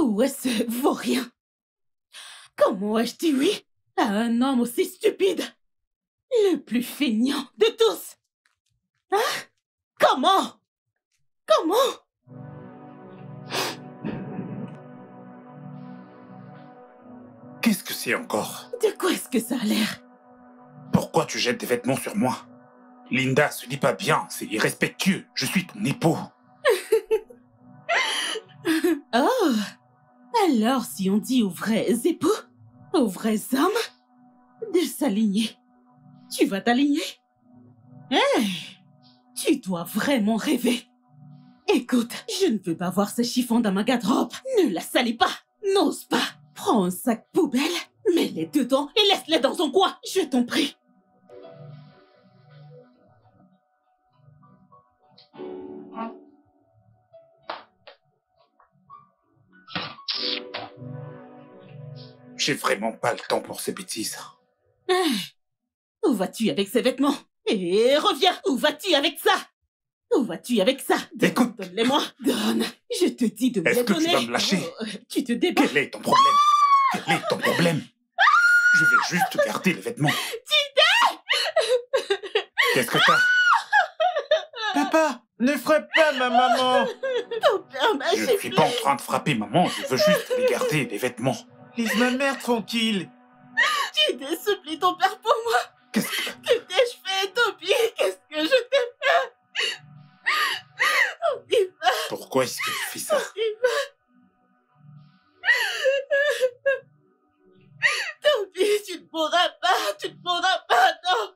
Ouais, ce vaurien. Comment ai-je dit oui à un homme aussi stupide? Le plus feignant de tous. Hein? Comment? Qu'est-ce que c'est encore? De quoi est-ce que ça a l'air? Pourquoi tu jettes des vêtements sur moi? Linda, ce n'est pas bien, c'est irrespectueux. Je suis ton époux. Oh! Alors, si on dit aux vrais époux, aux vrais hommes, de s'aligner, tu vas t'aligner? Hey! Tu dois vraiment rêver. Écoute, je ne veux pas voir ce chiffon dans ma garde-robe. Ne la salis pas. N'ose pas. Prends un sac poubelle, mets-les dedans et laisse-les dans son coin. Je t'en prie. J'ai vraiment pas le temps pour ces bêtises. Où vas-tu avec ces vêtements? Et reviens. Où vas-tu avec ça? Où vas-tu avec ça? Écoute. Donne-les-moi. Donne. Je te dis de me les Est-ce que donner. tu vas me lâcher? Oh, tu te débats. Quel est ton problème? Quel est ton problème? Je vais juste garder les vêtements. Qu'est-ce que t'as? Papa, ne frappe pas ma maman. Ton père m'a Je ne suis pas en train de frapper maman, je veux juste les garder, les vêtements. Laisse ma mère tranquille. Je te supplie ton père pour moi. Qu'est-ce que... Que t'ai-je fait, Toby? Qu'est-ce que je t'ai fait? Toby, Pourquoi est-ce que tu fais ça? Toby, tu ne pourras pas, non.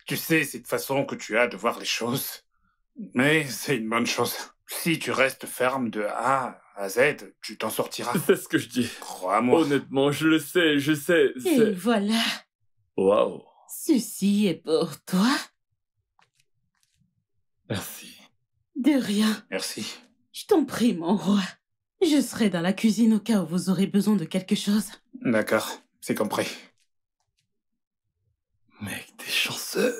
Tu sais, cette façon que tu as de voir les choses. Mais c'est une bonne chose. Si tu restes ferme de A à Z, tu t'en sortiras. C'est ce que je dis. Crois-moi. Honnêtement, je le sais, je sais. Et voilà. Waouh. Ceci est pour toi. Merci. De rien. Merci. Je t'en prie, mon roi. Je serai dans la cuisine au cas où vous aurez besoin de quelque chose. D'accord, c'est compris. Mec, t'es chanceux.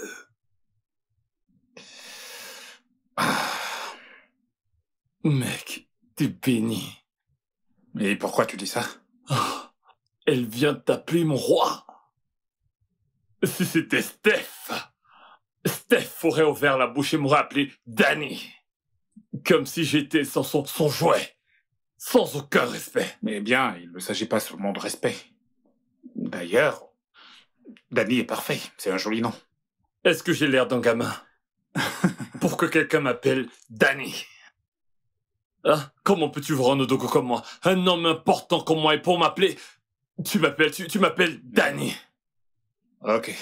Mec, t'es béni. Et pourquoi tu dis ça? Oh, elle vient de t'appeler mon roi. Si c'était Steph aurait ouvert la bouche et m'aurait appelé Danny. Comme si j'étais son jouet. Sans aucun respect. Eh bien, il ne s'agit pas seulement de respect. D'ailleurs, Danny est parfait, c'est un joli nom. Est-ce que j'ai l'air d'un gamin? Pour que quelqu'un m'appelle Danny. Hein? Comment peux-tu voir un odogo comme moi? Un homme important comme moi, et pour m'appeler... Tu m'appelles Danny. Ok.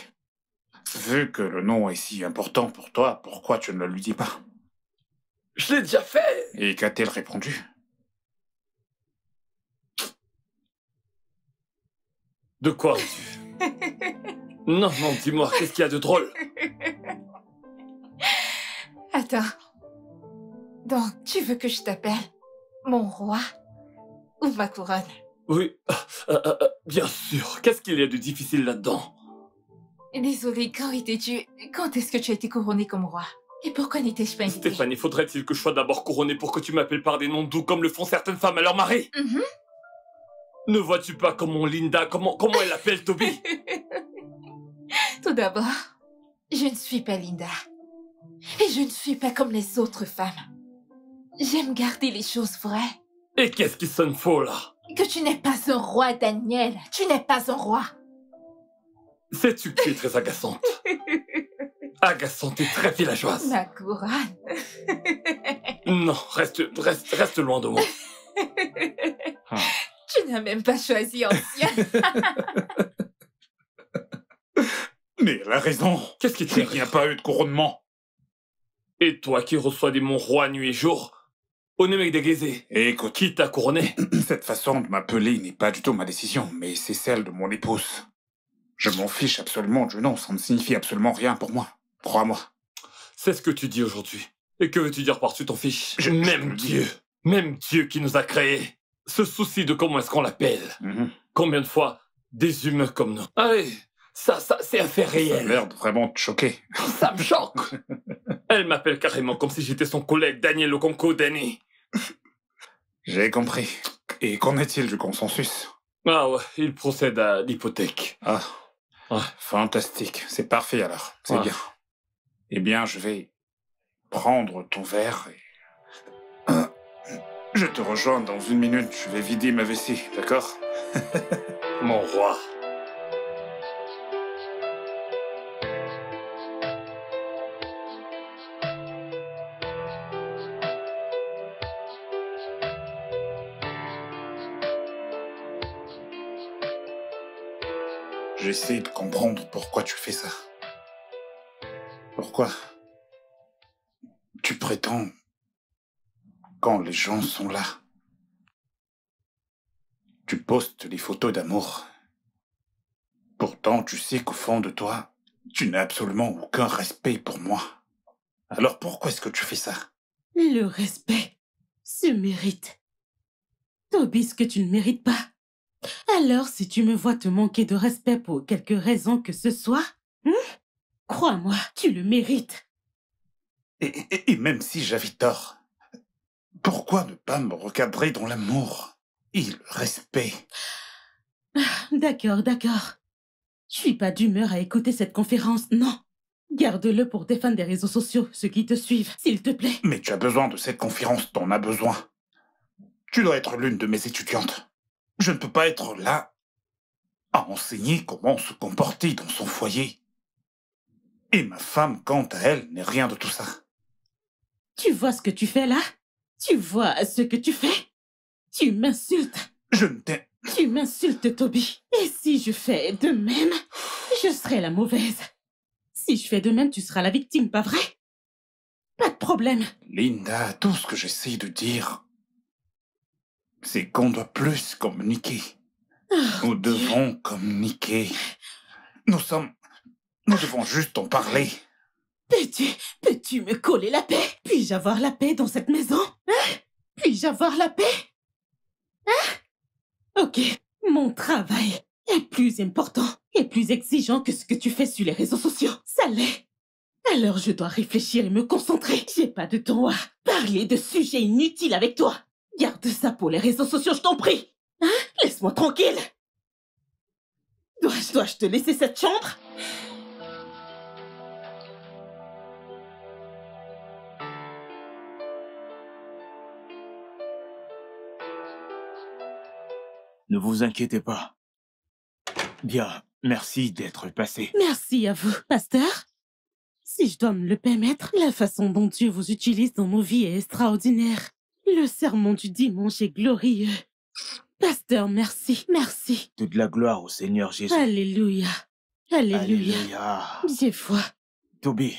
Vu que le nom est si important pour toi, pourquoi tu ne le lui dis pas? Je l'ai déjà fait. Et qu'a-t-elle répondu? De quoi veux-tu? Non, dis-moi, qu'est-ce qu'il y a de drôle? Attends. Donc, tu veux que je t'appelle mon roi ou ma couronne? Oui, bien sûr. Qu'est-ce qu'il y a de difficile là-dedans? Désolée, quand est-ce que tu as été couronné comme roi? Et pourquoi n'étais-je pas invitée? Stéphanie, faudrait-il que je sois d'abord couronnée pour que tu m'appelles par des noms doux comme le font certaines femmes à leur mari? Ne vois-tu pas comment Linda, comment elle appelle Toby? Tout d'abord, je ne suis pas Linda. Et je ne suis pas comme les autres femmes. J'aime garder les choses vraies. Et qu'est-ce qui sonne faux, là? Que tu n'es pas un roi, Daniel. Tu n'es pas un roi. Sais-tu que tu es très agaçante? Agaçante et très villageoise. Ma couronne. Non, reste loin de moi. Tu n'as même pas choisi ancien. Mais elle a raison. Qu'est-ce qui te Il n'y a pas eu de couronnement. Et toi qui reçois des mon roi nuit et jour, au mec déguisé, Et écoute, qui t'a couronné? cette façon de m'appeler n'est pas du tout ma décision, mais c'est celle de mon épouse. Je m'en fiche absolument du nom, ça ne signifie absolument rien pour moi. Crois-moi. C'est ce que tu dis aujourd'hui. Et que veux-tu dire par-dessus ton fiche? Je Même Dieu qui nous a créés, se soucie de comment est-ce qu'on l'appelle. Combien de fois des humains comme nous? Allez, ça, c'est un fait Ça a réel. l'air de vraiment te choquer. Ça me choque. Elle m'appelle carrément comme si j'étais son collègue Daniel Okonko Dani. J'ai compris. Et qu'en est-il du consensus? Ah ouais, il procède à l'hypothèque. Ah, Ouais. fantastique. C'est parfait alors. C'est Ouais. bien. Eh bien, je vais prendre ton verre et... Je te rejoins dans 1 minute. Je vais vider ma vessie, d'accord? Mon roi. J'essaie de comprendre pourquoi tu fais ça. Pourquoi tu prétends quand les gens sont là. Tu postes les photos d'amour. Pourtant, tu sais qu'au fond de toi, tu n'as absolument aucun respect pour moi. Alors pourquoi est-ce que tu fais ça? Le respect se mérite. Toby, ce que tu ne mérites pas. Alors, si tu me vois te manquer de respect pour quelque raison que ce soit, crois-moi, tu le mérites. Et même si j'avais tort, pourquoi ne pas me recadrer dans l'amour et le respect? D'accord. Je suis pas d'humeur à écouter cette conférence, non. Garde-le pour tes fans des réseaux sociaux, ceux qui te suivent, s'il te plaît. Mais tu as besoin de cette conférence, t'en as besoin. Tu dois être l'une de mes étudiantes. Je ne peux pas être là à enseigner comment se comporter dans son foyer. Et ma femme, quant à elle, n'est rien de tout ça. Tu vois ce que tu fais là? Tu vois ce que tu fais? Tu m'insultes. Je ne t'ai... Tu m'insultes, Toby. Et si je fais de même, je serai la mauvaise. Si je fais de même, tu seras la victime, pas vrai? Pas de problème. Linda, tout ce que j'essaie de dire, c'est qu'on doit plus communiquer. Nous devons communiquer. Nous devons juste en parler. Peux-tu me coller la paix? Puis-je avoir la paix dans cette maison? Hein? Puis-je avoir la paix? Hein? Ok, mon travail est plus important et plus exigeant que ce que tu fais sur les réseaux sociaux. Ça l'est. Alors je dois réfléchir et me concentrer. J'ai pas de temps à parler de sujets inutiles avec toi. Garde ça pour les réseaux sociaux, je t'en prie. Hein? Laisse-moi tranquille. Dois-je te laisser cette chambre? Ne vous inquiétez pas. Bien, merci d'être passé. Merci à vous, pasteur. Si je dois me le permettre, la façon dont Dieu vous utilise dans nos vies est extraordinaire. Le sermon du dimanche est glorieux. Pasteur, merci. Toute la gloire au Seigneur Jésus. Alléluia. Alléluia. J'ai foi. Toby,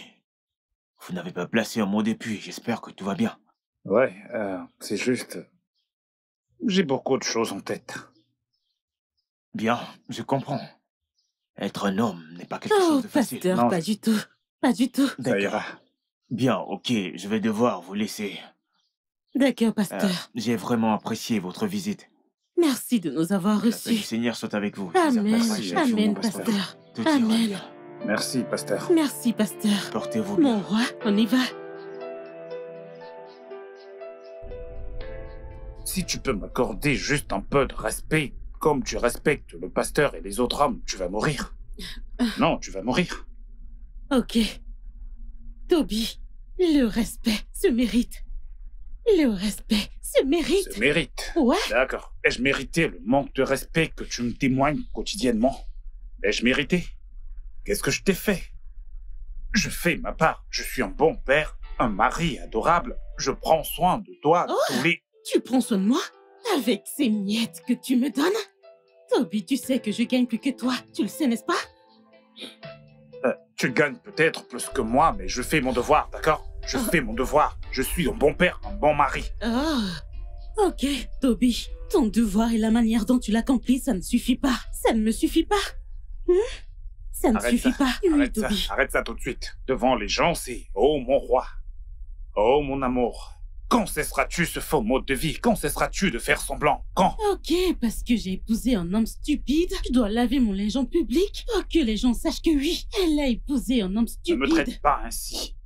vous n'avez pas placé un mot depuis. J'espère que tout va bien. Ouais, c'est juste... J'ai beaucoup de choses en tête. Bien, je comprends. Être un homme n'est pas quelque Oh, chose de facile. pasteur, Non, pas du tout. Pas du tout. Ça D'accord. ira. Bien, ok, je vais devoir vous laisser. D'accord, pasteur. J'ai vraiment apprécié votre visite. Merci de nous avoir La paix du reçus. Seigneur soit avec vous. Amen. Merci, Amen, pasteur. pasteur. Tout ira Amen. bien. Merci, pasteur. Merci, pasteur. Portez-vous bien. Mon roi, on y va. Si tu peux m'accorder juste un peu de respect, comme tu respectes le pasteur et les autres hommes, tu vas mourir. Non, tu vas mourir. Ok. Toby, le respect se mérite. Le respect se mérite. Se mérite. Ouais. D'accord. Ai-je mérité le manque de respect que tu me témoignes quotidiennement? Ai-je mérité? Qu'est-ce que je t'ai fait? Je fais ma part. Je suis un bon père, un mari adorable. Je prends soin de toi tous les... Tu prends soin de moi? Avec ces miettes que tu me donnes? Toby, tu sais que je gagne plus que toi. Tu le sais, n'est-ce pas? Tu gagnes peut-être plus que moi, mais je fais mon devoir, d'accord? Je fais mon devoir. Je suis un bon père, un bon mari. Oh, ok, Toby. Ton devoir et la manière dont tu l'accomplis, ça ne suffit pas. Ça ne me suffit pas. Ça ne suffit pas. Oui, Toby. Arrête ça tout de suite. Devant les gens, c'est « Oh, mon roi. Oh, mon amour. » Quand cesseras-tu ce faux mode de vie? Quand cesseras-tu de faire semblant? Quand? Ok, parce que j'ai épousé un homme stupide, je dois laver mon linge en public pour que les gens sachent que oui, elle a épousé un homme stupide. Ne me traite pas ainsi.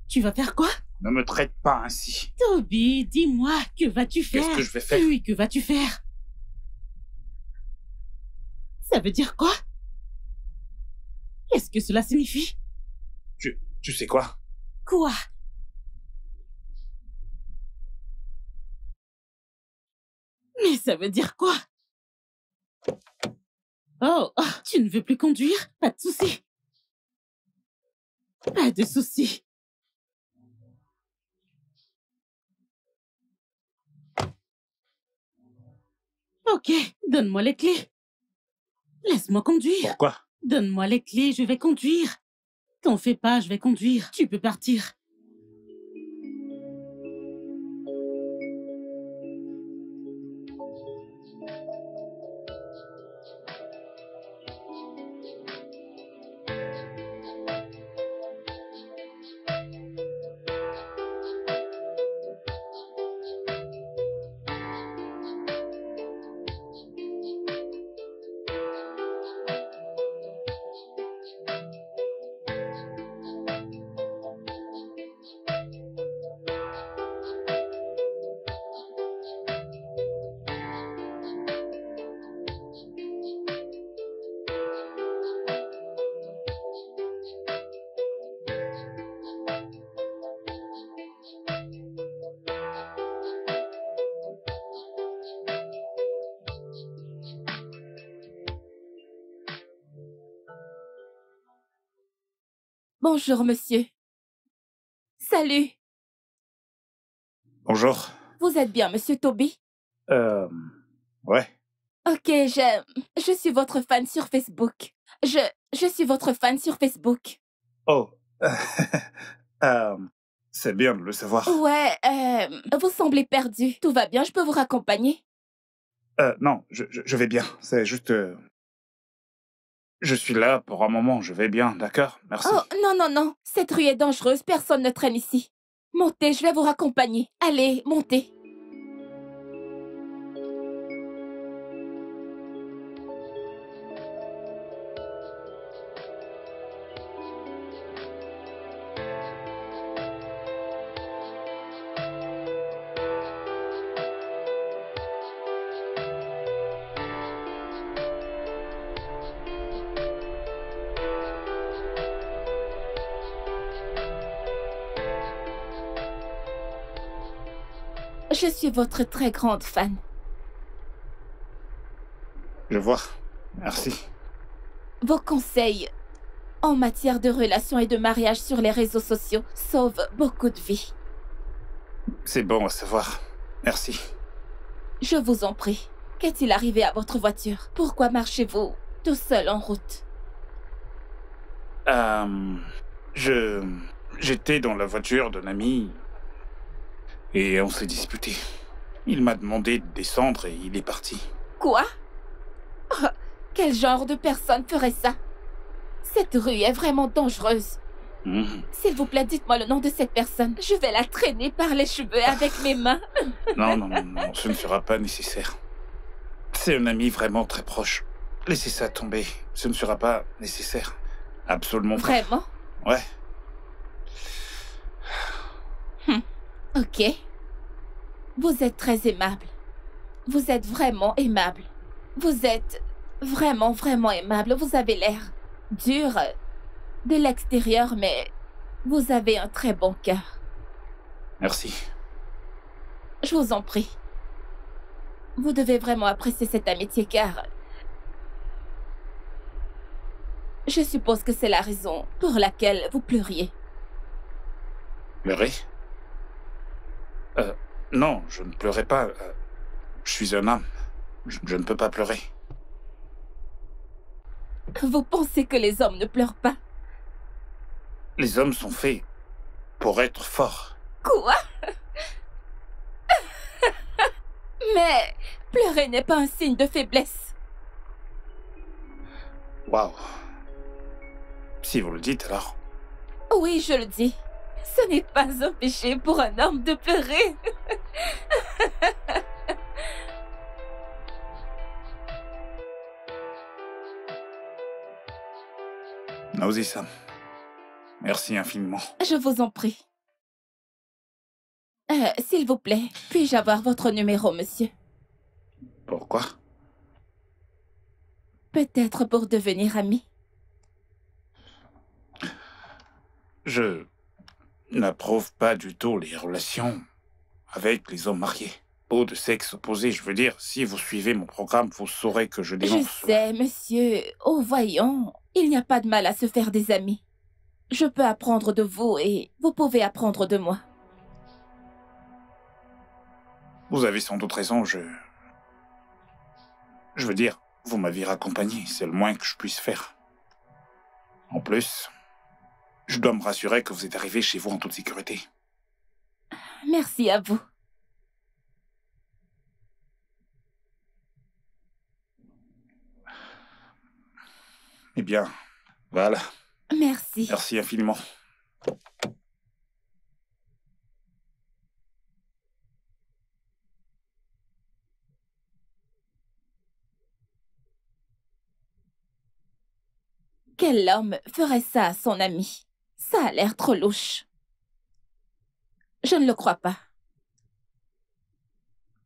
Tu vas faire quoi? Ne me traite pas ainsi. Toby, dis-moi, que vas-tu faire? Qu'est-ce que je vais faire? Oui, que vas-tu faire? Ça veut dire quoi? Qu'est-ce que cela signifie? Tu sais quoi? Quoi? Mais ça veut dire quoi? Oh, tu ne veux plus conduire? Pas de souci. Pas de souci. Ok, donne-moi les clés. Laisse-moi conduire. Pourquoi? Donne-moi les clés, je vais conduire. T'en fais pas, je vais conduire. Tu peux partir. Bonjour, monsieur. Salut. Bonjour. Vous êtes bien, monsieur Toby? Ouais. Ok, je suis votre fan sur Facebook. Je suis votre fan sur Facebook. Oh. C'est bien de le savoir. Ouais, vous semblez perdu. Tout va bien, je peux vous raccompagner? Non, je vais bien. C'est juste... Je suis là pour un moment, je vais bien, d'accord? Merci. Oh, non, non, non. Cette rue est dangereuse, personne ne traîne ici. Montez, je vais vous raccompagner. Allez, montez. Je suis votre très grande fan. Je vois. Merci. Vos conseils en matière de relations et de mariage sur les réseaux sociaux sauvent beaucoup de vies. C'est bon à savoir. Merci. Je vous en prie. Qu'est-il arrivé à votre voiture? Pourquoi marchez-vous tout seul en route? J'étais dans la voiture d'un ami et on s'est disputé. Il m'a demandé de descendre et il est parti. Quoi? Oh, quel genre de personne ferait ça? Cette rue est vraiment dangereuse. S'il vous plaît, dites-moi le nom de cette personne. Je vais la traîner par les cheveux avec mes mains. Non, ce ne sera pas nécessaire. C'est un ami vraiment très proche. Laissez ça tomber. Ce ne sera pas nécessaire. Absolument pas. Vraiment? Ouais. Ok. Vous êtes très aimable. Vous êtes vraiment aimable. Vous êtes vraiment, vraiment aimable. Vous avez l'air dur de l'extérieur, mais vous avez un très bon cœur. Merci. Je vous en prie. Vous devez vraiment apprécier cette amitié car... Je suppose que c'est la raison pour laquelle vous pleuriez. Pleurer? Non, je ne pleurais pas. Je suis un homme. Je ne peux pas pleurer. Vous pensez que les hommes ne pleurent pas? Les hommes sont faits pour être forts. Quoi? Mais pleurer n'est pas un signe de faiblesse. Waouh. Si vous le dites, alors... Oui, je le dis. Ce n'est pas un péché pour un homme de pleurer. Naozi-san, merci infiniment. Je vous en prie. S'il vous plaît, puis-je avoir votre numéro, monsieur? Pourquoi? Peut-être pour devenir amis. Je n'approuve pas du tout les relations avec les hommes mariés. Ou de sexe opposé, je veux dire, si vous suivez mon programme, vous saurez que je dénonce. Je sais, monsieur. Oh, voyons, il n'y a pas de mal à se faire des amis. Je peux apprendre de vous et vous pouvez apprendre de moi. Vous avez sans doute raison, je veux dire, vous m'avez raccompagné, c'est le moins que je puisse faire. En plus, je dois me rassurer que vous êtes arrivé chez vous en toute sécurité. Merci à vous. Eh bien, voilà. Merci. Merci infiniment. Quel homme ferait ça à son ami? Ça a l'air trop louche. Je ne le crois pas.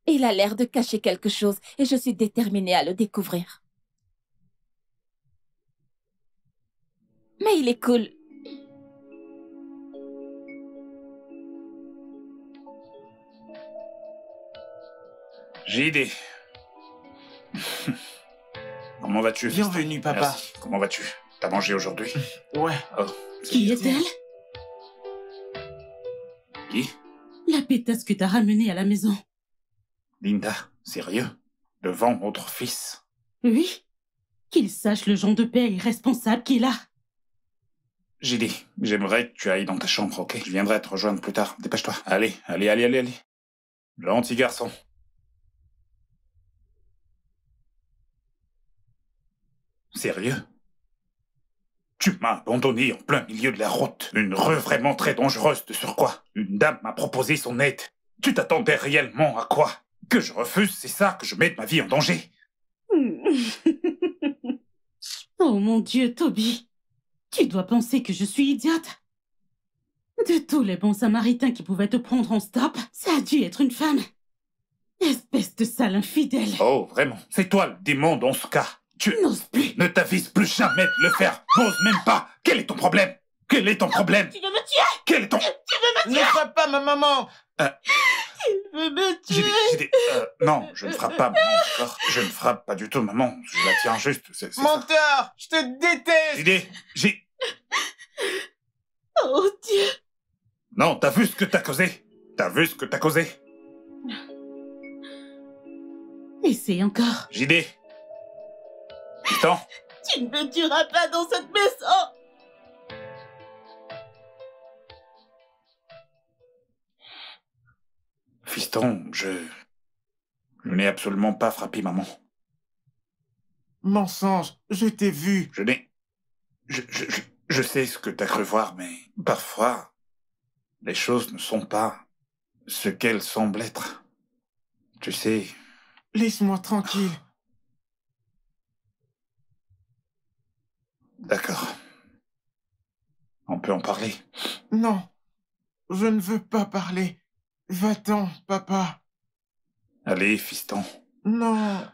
Il a l'air de cacher quelque chose et je suis déterminée à le découvrir. Mais il est cool. JD. Comment vas-tu? Bienvenue, papa. Merci. Comment vas-tu? T'as mangé aujourd'hui? Ouais. Oh, c'est Qui bien. est-elle? Qui? La pétasse que t'as ramenée à la maison. Linda, sérieux? Devant votre fils? Oui. Qu'il sache le genre de père irresponsable qu'il a. JD, j'aimerais que tu ailles dans ta chambre, ok? Je viendrai te rejoindre plus tard. Dépêche-toi. Allez. Gentil garçon. Sérieux? Tu m'as abandonné en plein milieu de la route. Une rue vraiment très dangereuse de surcroît. Une dame m'a proposé son aide. Tu t'attendais réellement à quoi? Que je refuse, c'est ça, que je mette ma vie en danger? Oh mon Dieu, Toby. Tu dois penser que je suis idiote. De tous les bons samaritains qui pouvaient te prendre en stop, ça a dû être une femme. Espèce de sale infidèle. Oh, vraiment? C'est toi le démon dans ce cas. Tu N'ose plus. ne t'avises plus jamais de le faire. N'ose même pas. Quel est ton problème? Quel est ton problème? Tu veux me tuer? Quel est ton... Ne frappe pas ma maman. Il veut me tuer. J'ai non, je ne frappe pas, maman, d'accord? Je ne frappe pas du tout, maman. Je la tiens juste, c'est ça. Menteur, je te déteste. J'ai... Oh Dieu. Non, t'as vu ce que t'as causé? T'as vu ce que t'as causé? Essaye encore. JD. Fiston. Tu ne me tueras pas dans cette maison. Fiston, je n'ai absolument pas frappé maman. Mensonge, je t'ai vu. Je n'ai... Je sais ce que t'as cru voir, mais parfois, les choses ne sont pas ce qu'elles semblent être. Tu sais... Laisse-moi tranquille. D'accord. On peut en parler. Non, je ne veux pas parler. Va-t'en, papa. Allez, fiston. Non.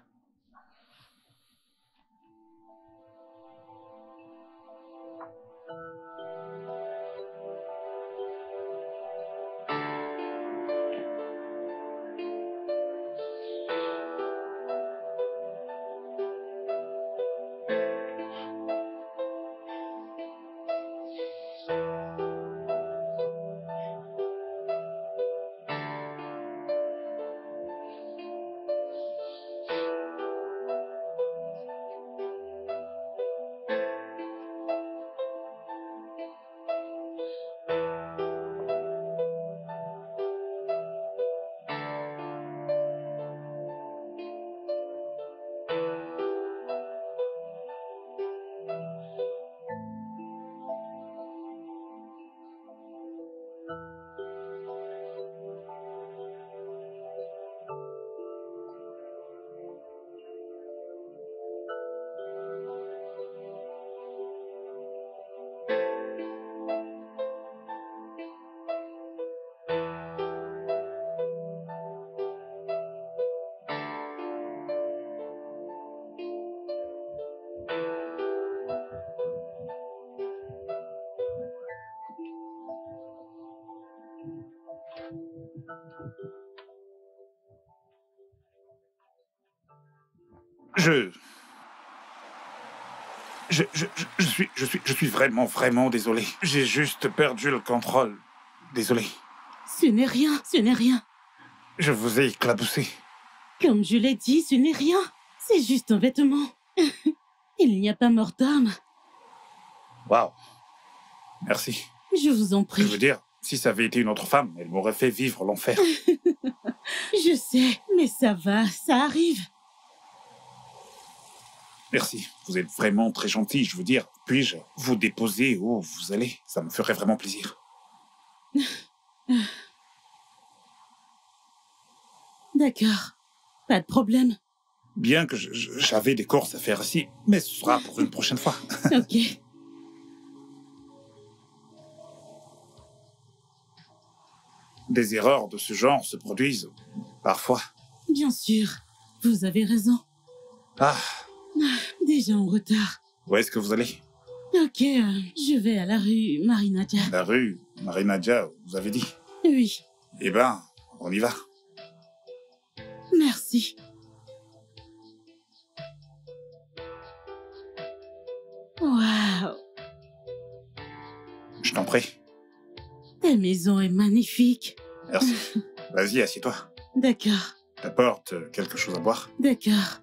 Je suis vraiment désolé. J'ai juste perdu le contrôle. Désolé. Ce n'est rien, ce n'est rien. Je vous ai éclaboussé. Comme je l'ai dit, ce n'est rien. C'est juste un vêtement. Il n'y a pas mort d'homme. Waouh. Merci. Je vous en Je prie. veux dire, si ça avait été une autre femme, elle m'aurait fait vivre l'enfer. Je sais, mais ça va, ça arrive. Merci. Vous êtes vraiment très gentil. Je veux dire, puis-je vous déposer où vous allez? Ça me ferait vraiment plaisir. D'accord. Pas de problème. Bien que j'avais des courses à faire ici, mais ce sera pour une prochaine fois. Ok. Des erreurs de ce genre se produisent parfois. Bien sûr. Vous avez raison. Ah, Déjà en retard. où est-ce que vous allez? Ok, je vais à la rue Marinadia. La rue Marinadia, vous avez dit? Oui, Eh ben, on y va. merci. Waouh, Je t'en prie. ta maison est magnifique. Merci. Vas-y, assieds-toi. D'accord, T'apportes quelque chose à boire? d'accord.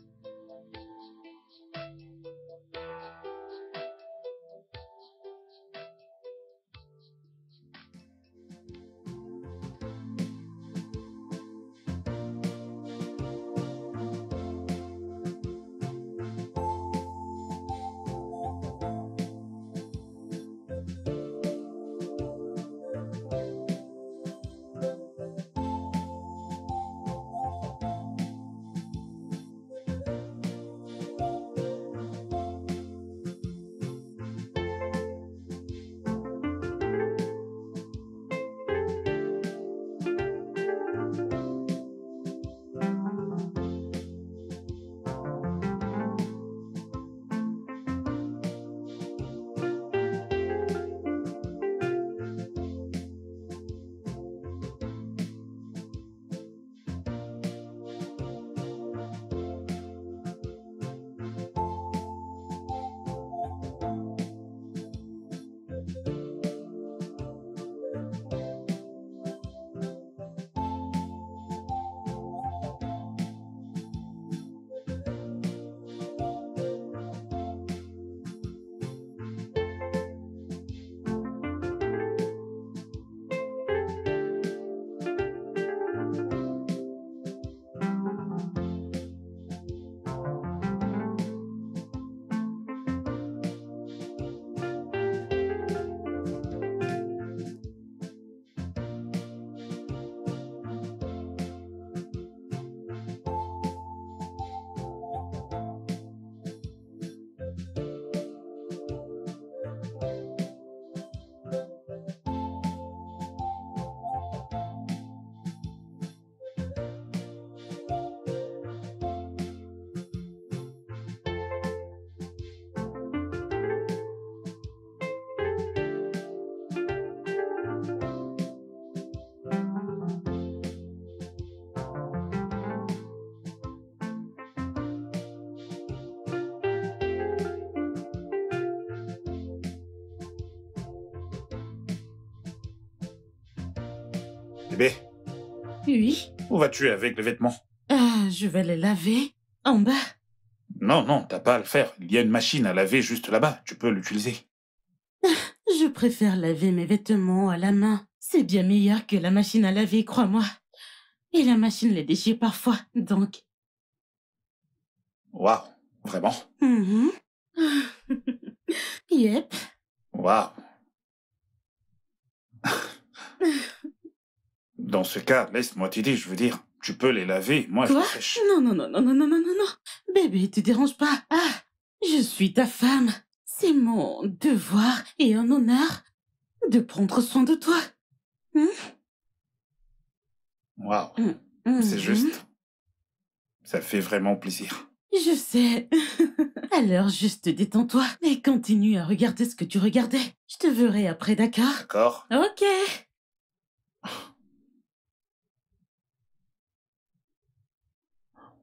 Bébé, Oui, où vas-tu avec les vêtements? je vais les laver. En bas. Non, t'as pas à le faire. Il y a une machine à laver juste là-bas. Tu peux l'utiliser. Je préfère laver mes vêtements à la main. C'est bien meilleur que la machine à laver, crois-moi. Et la machine les déchire parfois, donc... Waouh, vraiment? Mhm. Yep. Waouh. Dans ce cas, laisse-moi t'aider, je veux dire. Tu peux les laver, moi je Quoi? les sèche. Non. Bébé, te dérange pas. Ah, je suis ta femme. C'est mon devoir et un honneur de prendre soin de toi. Waouh, Mhm. c'est juste. Ça fait vraiment plaisir. Je sais. Alors, juste détends-toi et continue à regarder ce que tu regardais. Je te verrai après, d'accord? D'accord? Ok.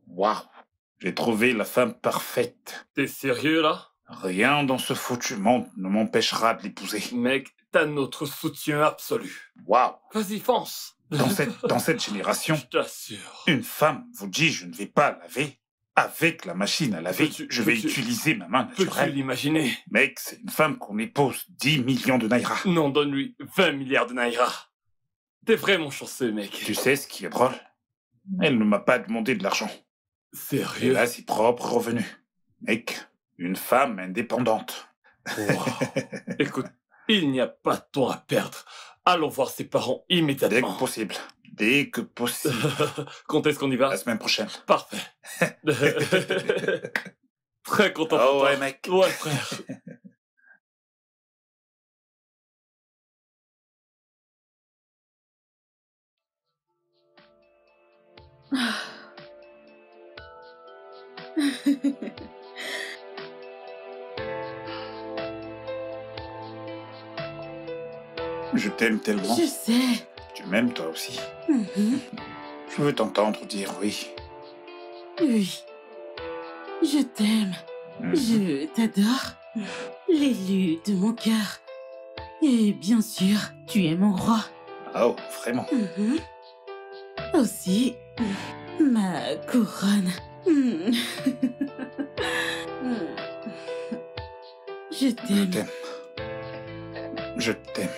Waouh, J'ai trouvé la femme parfaite. T'es sérieux, là? Rien dans ce foutu monde ne m'empêchera de l'épouser. Mec, t'as notre soutien absolu. Waouh! Vas-y, fonce. Dans cette génération, Je t'assure. une femme vous dit je ne vais pas laver. Avec la machine à laver, je vais utiliser ma main Peux-tu naturelle. l'imaginer? Mec, c'est une femme qu'on épouse 10 millions de naira. Non, donne-lui 20 milliards de naira. T'es vraiment chanceux, mec. Tu sais ce qui est drôle? Elle ne m'a pas demandé de l'argent. Sérieux? Elle a ses propres revenus. Mec, une femme indépendante. Wow. Écoute, il n'y a pas de temps à perdre. Allons voir ses parents Dès immédiatement. que possible. Dès que possible. Quand est-ce qu'on y va? La semaine prochaine. Parfait. Très content pour Oh toi. ouais, mec. Ouais, frère. Je t'aime tellement. Je sais. Tu m'aimes toi aussi. Mhm. Je veux t'entendre dire oui. Oui. Je t'aime. Mhm. Je t'adore. L'élu de mon cœur. Et bien sûr, tu es mon roi. Oh, vraiment. Mhm. Aussi, ma couronne. Mhm. Je Je t'aime. t'aime. Je t'aime.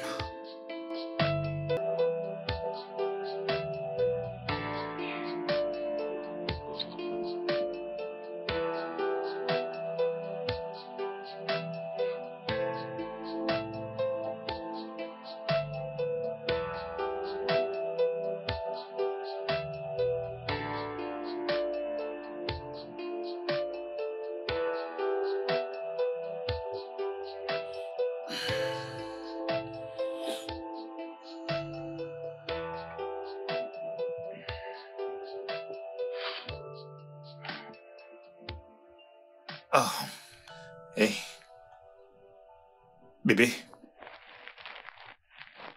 Oh. Hé. Bébé.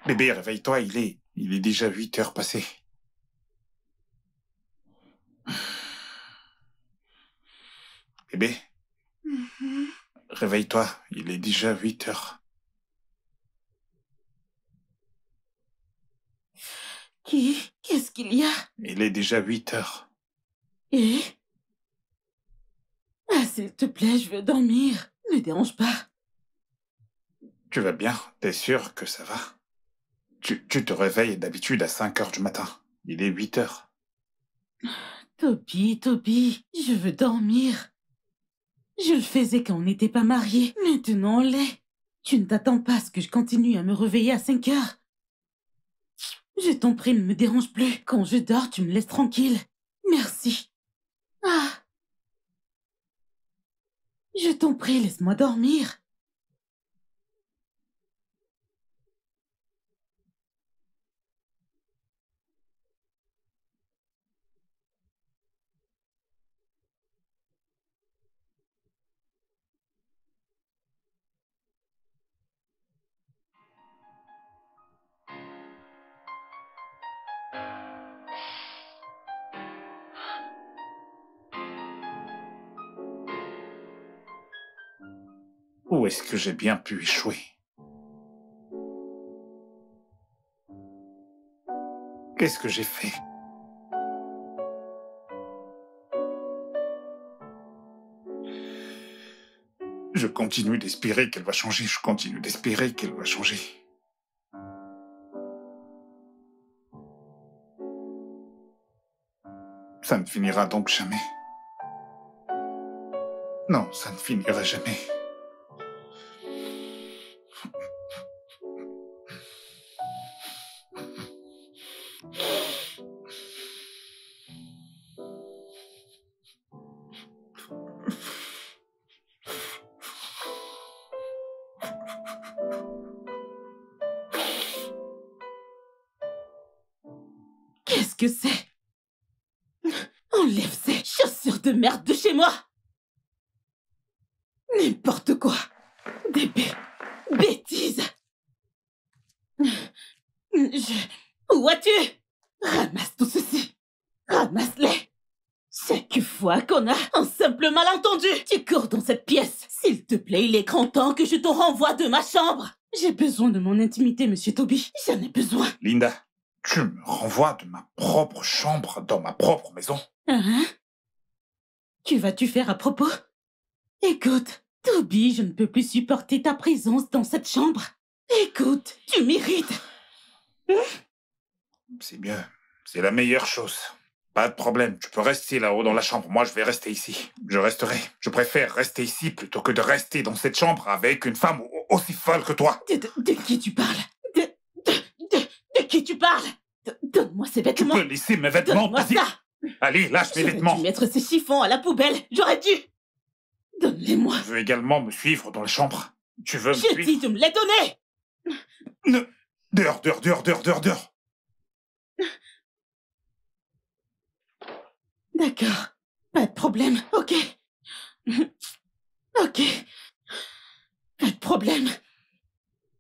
Bébé, réveille-toi, il est déjà 8 heures passées. Bébé, Mhm. réveille-toi, il est déjà 8 heures. Qu'est-ce qu'il y a? Il est déjà 8 heures. Et? Ah, s'il te plaît, je veux dormir. Ne dérange pas. Tu vas bien? T'es sûr que ça va? Tu te réveilles d'habitude à 5 heures du matin. Il est 8 heures. Toby, je veux dormir. Je le faisais quand on n'était pas mariés. Maintenant, on l'est. Tu ne t'attends pas à ce que je continue à me réveiller à 5 heures. Je t'en prie, ne me dérange plus. Quand je dors, tu me laisses tranquille. Merci. Ah. Je t'en prie, laisse-moi dormir. Où est-ce que j'ai bien pu échouer? Qu'est-ce que j'ai fait? Je continue d'espérer qu'elle va changer. Je continue d'espérer qu'elle va changer. Ça ne finira donc jamais. Non, ça ne finira jamais. Qu'est-ce que c'est? Enlève ces chaussures de merde de chez moi! N'importe quoi! Des bêtises! Où vas-tu? Ramasse tout ceci! Ramasse-les! Chaque fois qu'on a un simple malentendu, tu cours dans cette pièce. S'il te plaît, il est grand temps que je te renvoie de ma chambre. J'ai besoin de mon intimité, Monsieur Toby. J'en ai besoin. Linda, tu me renvoies de ma propre chambre dans ma propre maison? Hein? Que vas-tu faire à propos? Écoute, Toby, je ne peux plus supporter ta présence dans cette chambre. Écoute, tu m'irrites. C'est mieux. C'est la meilleure chose. Pas de problème, tu peux rester là-haut dans la chambre. Moi, je vais rester ici. Je resterai. Je préfère rester ici plutôt que de rester dans cette chambre avec une femme aussi folle que toi. De qui tu parles? De qui tu parles? Donne-moi ces Tu vêtements. peux laisser mes vêtements. Donne-moi Vas-y. ça. Allez, lâche mes J'aurais vêtements. dû mettre ces chiffons à la poubelle. J'aurais dû. Donne-les-moi. Tu veux également me suivre dans la chambre? Tu veux me J'ai suivre? dit de me les donner. Dehors, dehors, dehors, dehors, dehors, dehors. D'accord. Pas de problème. Ok. Ok. Pas de problème.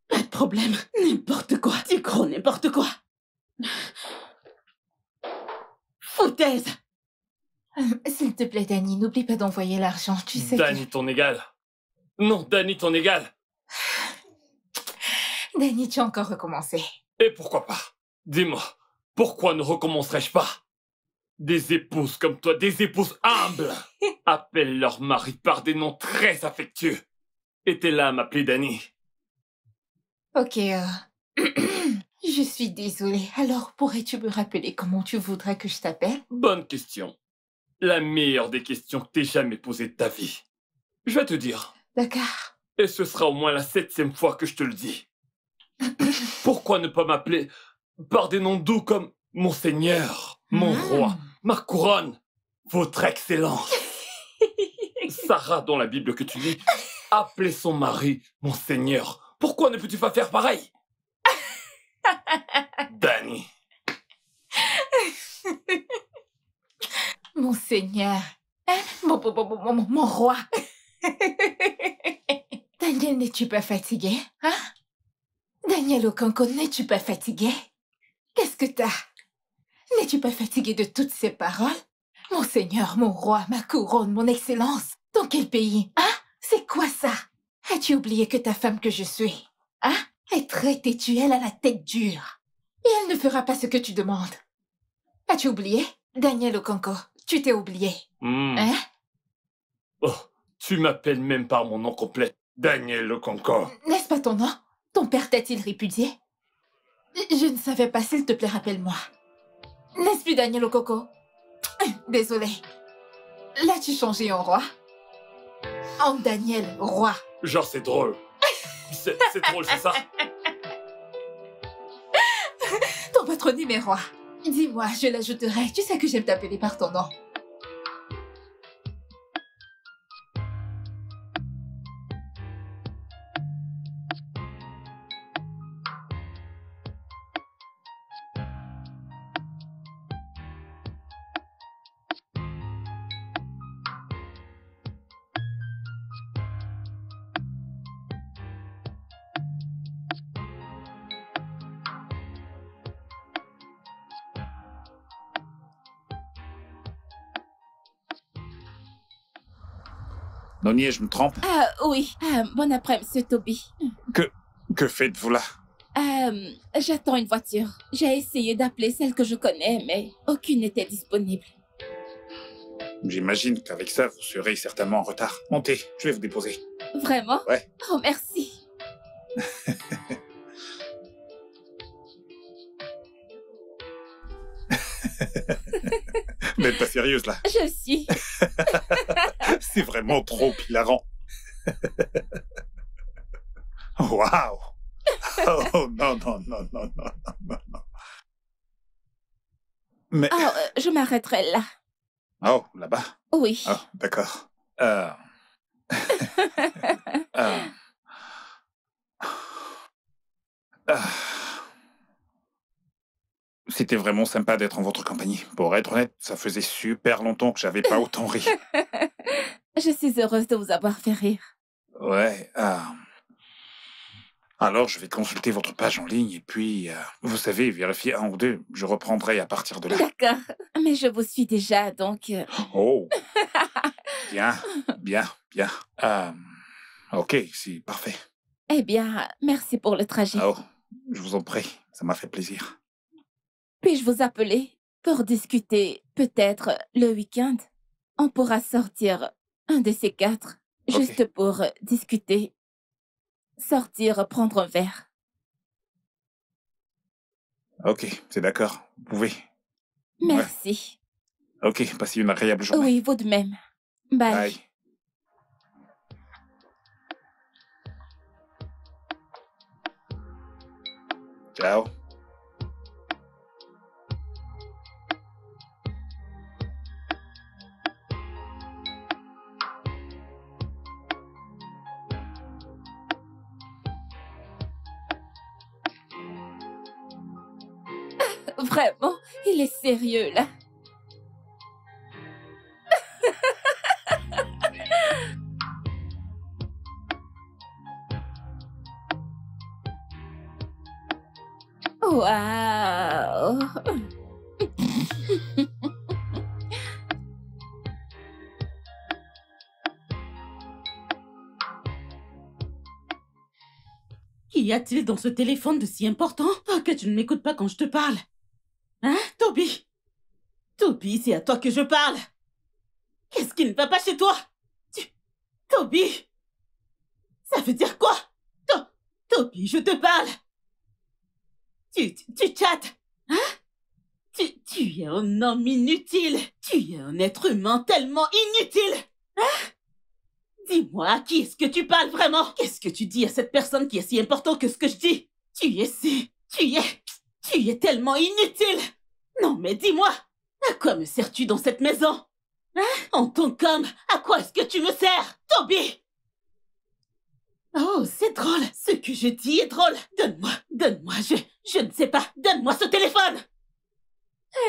Pas de problème. N'importe quoi. Tu crois n'importe quoi. Foutaise. S'il te plaît, Danny, n'oublie pas d'envoyer l'argent. Tu sais Danny, ton égal. Non, Danny, ton égal. que... Danny, tu as encore recommencé. Et pourquoi pas? Dis-moi, pourquoi ne recommencerais-je pas? Des épouses comme toi, des épouses humbles, appellent leur mari par des noms très affectueux. Et t'es là à m'appeler Danny. Ok, je suis désolée. Alors, pourrais-tu me rappeler comment tu voudrais que je t'appelle? Bonne question. La meilleure des questions que t'aies jamais posées de ta vie. Je vais te dire. D'accord. Et ce sera au moins la 7e fois que je te le dis. Pourquoi ne pas m'appeler par des noms doux comme Monseigneur, mon roi, ma couronne, votre excellence? Sarah, dans la Bible que tu lis, appelait son mari Monseigneur. Pourquoi ne peux-tu pas faire pareil? Danny. Monseigneur. Hein? Mon roi. Daniel, n'es-tu pas fatigué? Hein? Daniel Okonkwo, n'es-tu pas fatigué? Qu'est-ce que t'as? N'es-tu pas fatigué de toutes ces paroles? Monseigneur, mon roi, ma couronne, mon excellence. Dans quel pays? Hein? C'est quoi ça? As-tu oublié que ta femme que je suis, hein, est très têtue, elle a la tête dure. Et elle ne fera pas ce que tu demandes. As-tu oublié? Daniel Okonkwo, tu t'es oublié. Hein? Oh, tu m'appelles même par mon nom complet. Daniel Okonkwo. N'est-ce pas ton nom? Ton père t'a-t-il répudié? Je ne savais pas, s'il te plaît, rappelle-moi. N'est-ce plus Daniel Okonkwo? Désolée. L'as-tu changé en roi? En Daniel, roi. Genre, c'est drôle. C'est drôle, c'est ça? Ton patronyme est roi. Dis-moi, je l'ajouterai. Tu sais que j'aime t'appeler par ton nom. Nonier, je me trompe? Ah oui, bon après, Monsieur Toby. Que faites-vous là? J'attends une voiture. J'ai essayé d'appeler celle que je connais, mais aucune n'était disponible. J'imagine qu'avec ça, vous serez certainement en retard. Montez, je vais vous déposer. Vraiment? Ouais. Oh, merci. Vous n'êtes pas sérieuse là? Je le suis. C'est vraiment trop hilarant. Waouh! Oh non, non, non, non, non, non, non. Mais... Oh, je m'arrêterai là. Oh, là-bas? Oui. Oh, d'accord. C'était vraiment sympa d'être en votre compagnie. Pour être honnête, ça faisait super longtemps que j'avais pas autant ri. Je suis heureuse de vous avoir fait rire. Ouais, Alors, je vais consulter votre page en ligne et puis, vous savez, vérifier un ou deux. Je reprendrai à partir de là. D'accord, mais je vous suis déjà, donc... Oh, bien, bien, bien. Ok, c'est parfait. Eh bien, merci pour le trajet. Oh, je vous en prie, ça m'a fait plaisir. Puis-je vous appeler pour discuter, peut-être, le week-end? On pourra sortir un de ces quatre, Ok. juste pour discuter. Sortir, prendre un verre. Ok, c'est d'accord. Vous pouvez. Merci. Ok, passez une agréable journée. Oui, vous de même. Bye. Bye. Ciao. Vraiment, il est sérieux, là. Waouh. Qu'y a-t-il dans ce téléphone de si important que tu ne m'écoutes pas quand je te parle? Hein, Toby? Toby, c'est à toi que je parle. Qu'est-ce qui ne va pas chez toi? Toby? Ça veut dire quoi? Toby, je te parle. Tu chattes. Hein? Tu es un homme inutile. Tu es un être humain tellement inutile. Hein? Dis-moi, à qui est-ce que tu parles vraiment? Qu'est-ce que tu dis à cette personne qui est si important que ce que je dis? Tu es tellement inutile. Non, mais dis-moi, à quoi me sers-tu dans cette maison? Hein? En tant qu'homme, à quoi est-ce que tu me sers, Toby? Oh, c'est drôle. Ce que je dis est drôle. Donne-moi, je ne sais pas. Donne-moi ce téléphone.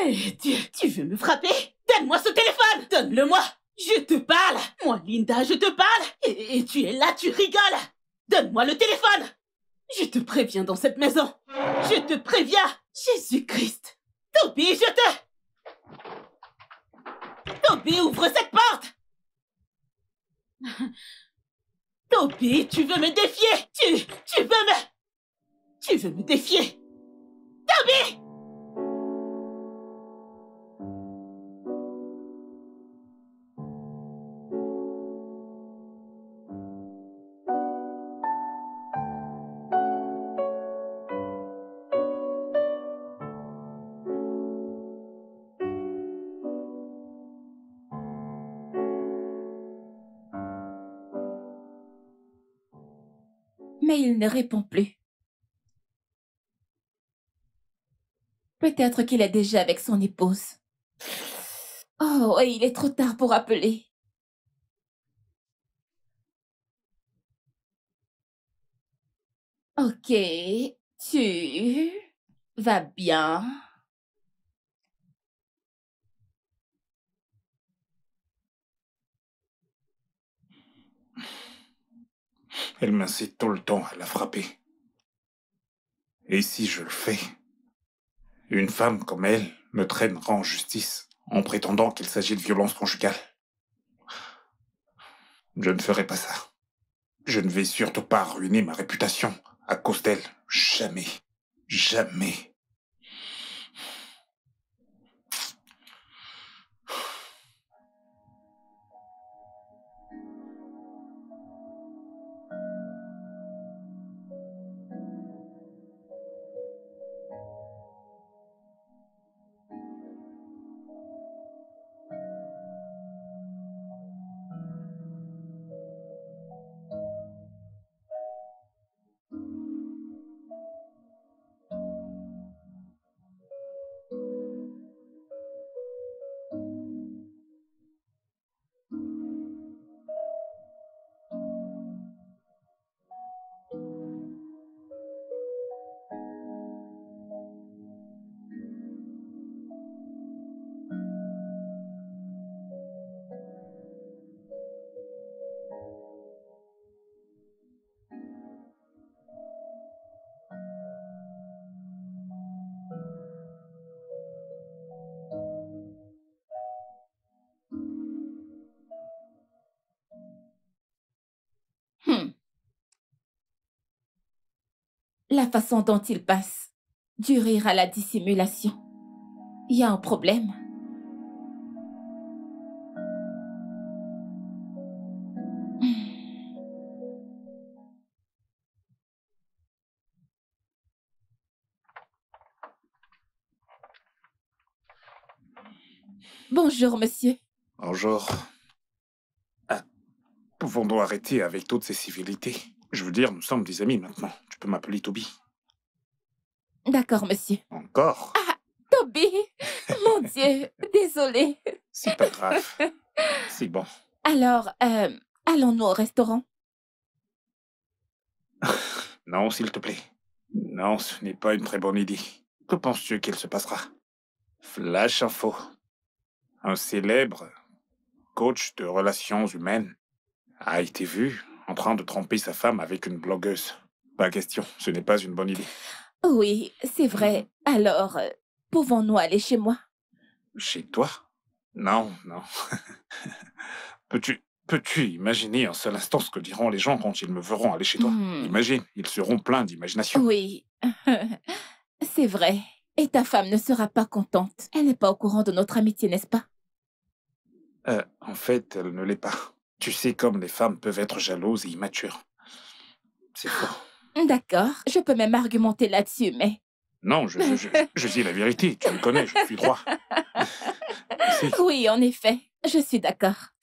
Eh, tu veux me frapper? Donne-moi ce téléphone. Donne-le-moi. Je te parle. Moi, Linda, je te parle. Et tu es là, tu rigoles. Donne-moi le téléphone. Je te préviens dans cette maison. Je te préviens. Jésus-Christ. Toby, Toby, ouvre cette porte. Toby, tu veux me défier? Tu veux me défier? Toby! Mais il ne répond plus. Peut-être qu'il est déjà avec son épouse. Oh, et il est trop tard pour appeler. Ok, tu vas bien? Elle m'incite tout le temps à la frapper. Et si je le fais, une femme comme elle me traînera en justice en prétendant qu'il s'agit de violence conjugale. Je ne ferai pas ça. Je ne vais surtout pas ruiner ma réputation à cause d'elle. Jamais. Jamais. la façon dont il passe du rire à la dissimulation. Il y a un problème. Bonjour, monsieur. Bonjour. Ah, pouvons-nous arrêter avec toutes ces civilités? Je veux dire, nous sommes des amis maintenant. Tu peux m'appeler Toby. D'accord, monsieur. Encore? Toby! Mon Dieu, désolée. C'est pas grave. C'est bon. Alors, allons-nous au restaurant? Non, s'il te plaît. Non, ce n'est pas une très bonne idée. Que penses-tu qu'il se passera? Flash info. Un célèbre coach de relations humaines a été vu en train de tromper sa femme avec une blogueuse. Pas question, ce n'est pas une bonne idée. Oui, c'est vrai. Alors, pouvons-nous aller chez moi? Chez toi? Non, non. Peux-tu imaginer un seul instant ce que diront les gens quand ils me verront aller chez toi? Imagine, ils seront pleins d'imagination. Oui, c'est vrai. Et ta femme ne sera pas contente. Elle n'est pas au courant de notre amitié, n'est-ce pas? En fait, elle ne l'est pas. Tu sais comme les femmes peuvent être jalouses et immatures. C'est faux. D'accord, je peux même argumenter là-dessus, mais... Non, je dis la vérité. Tu me connais, je suis droit. Oui, en effet, je suis d'accord.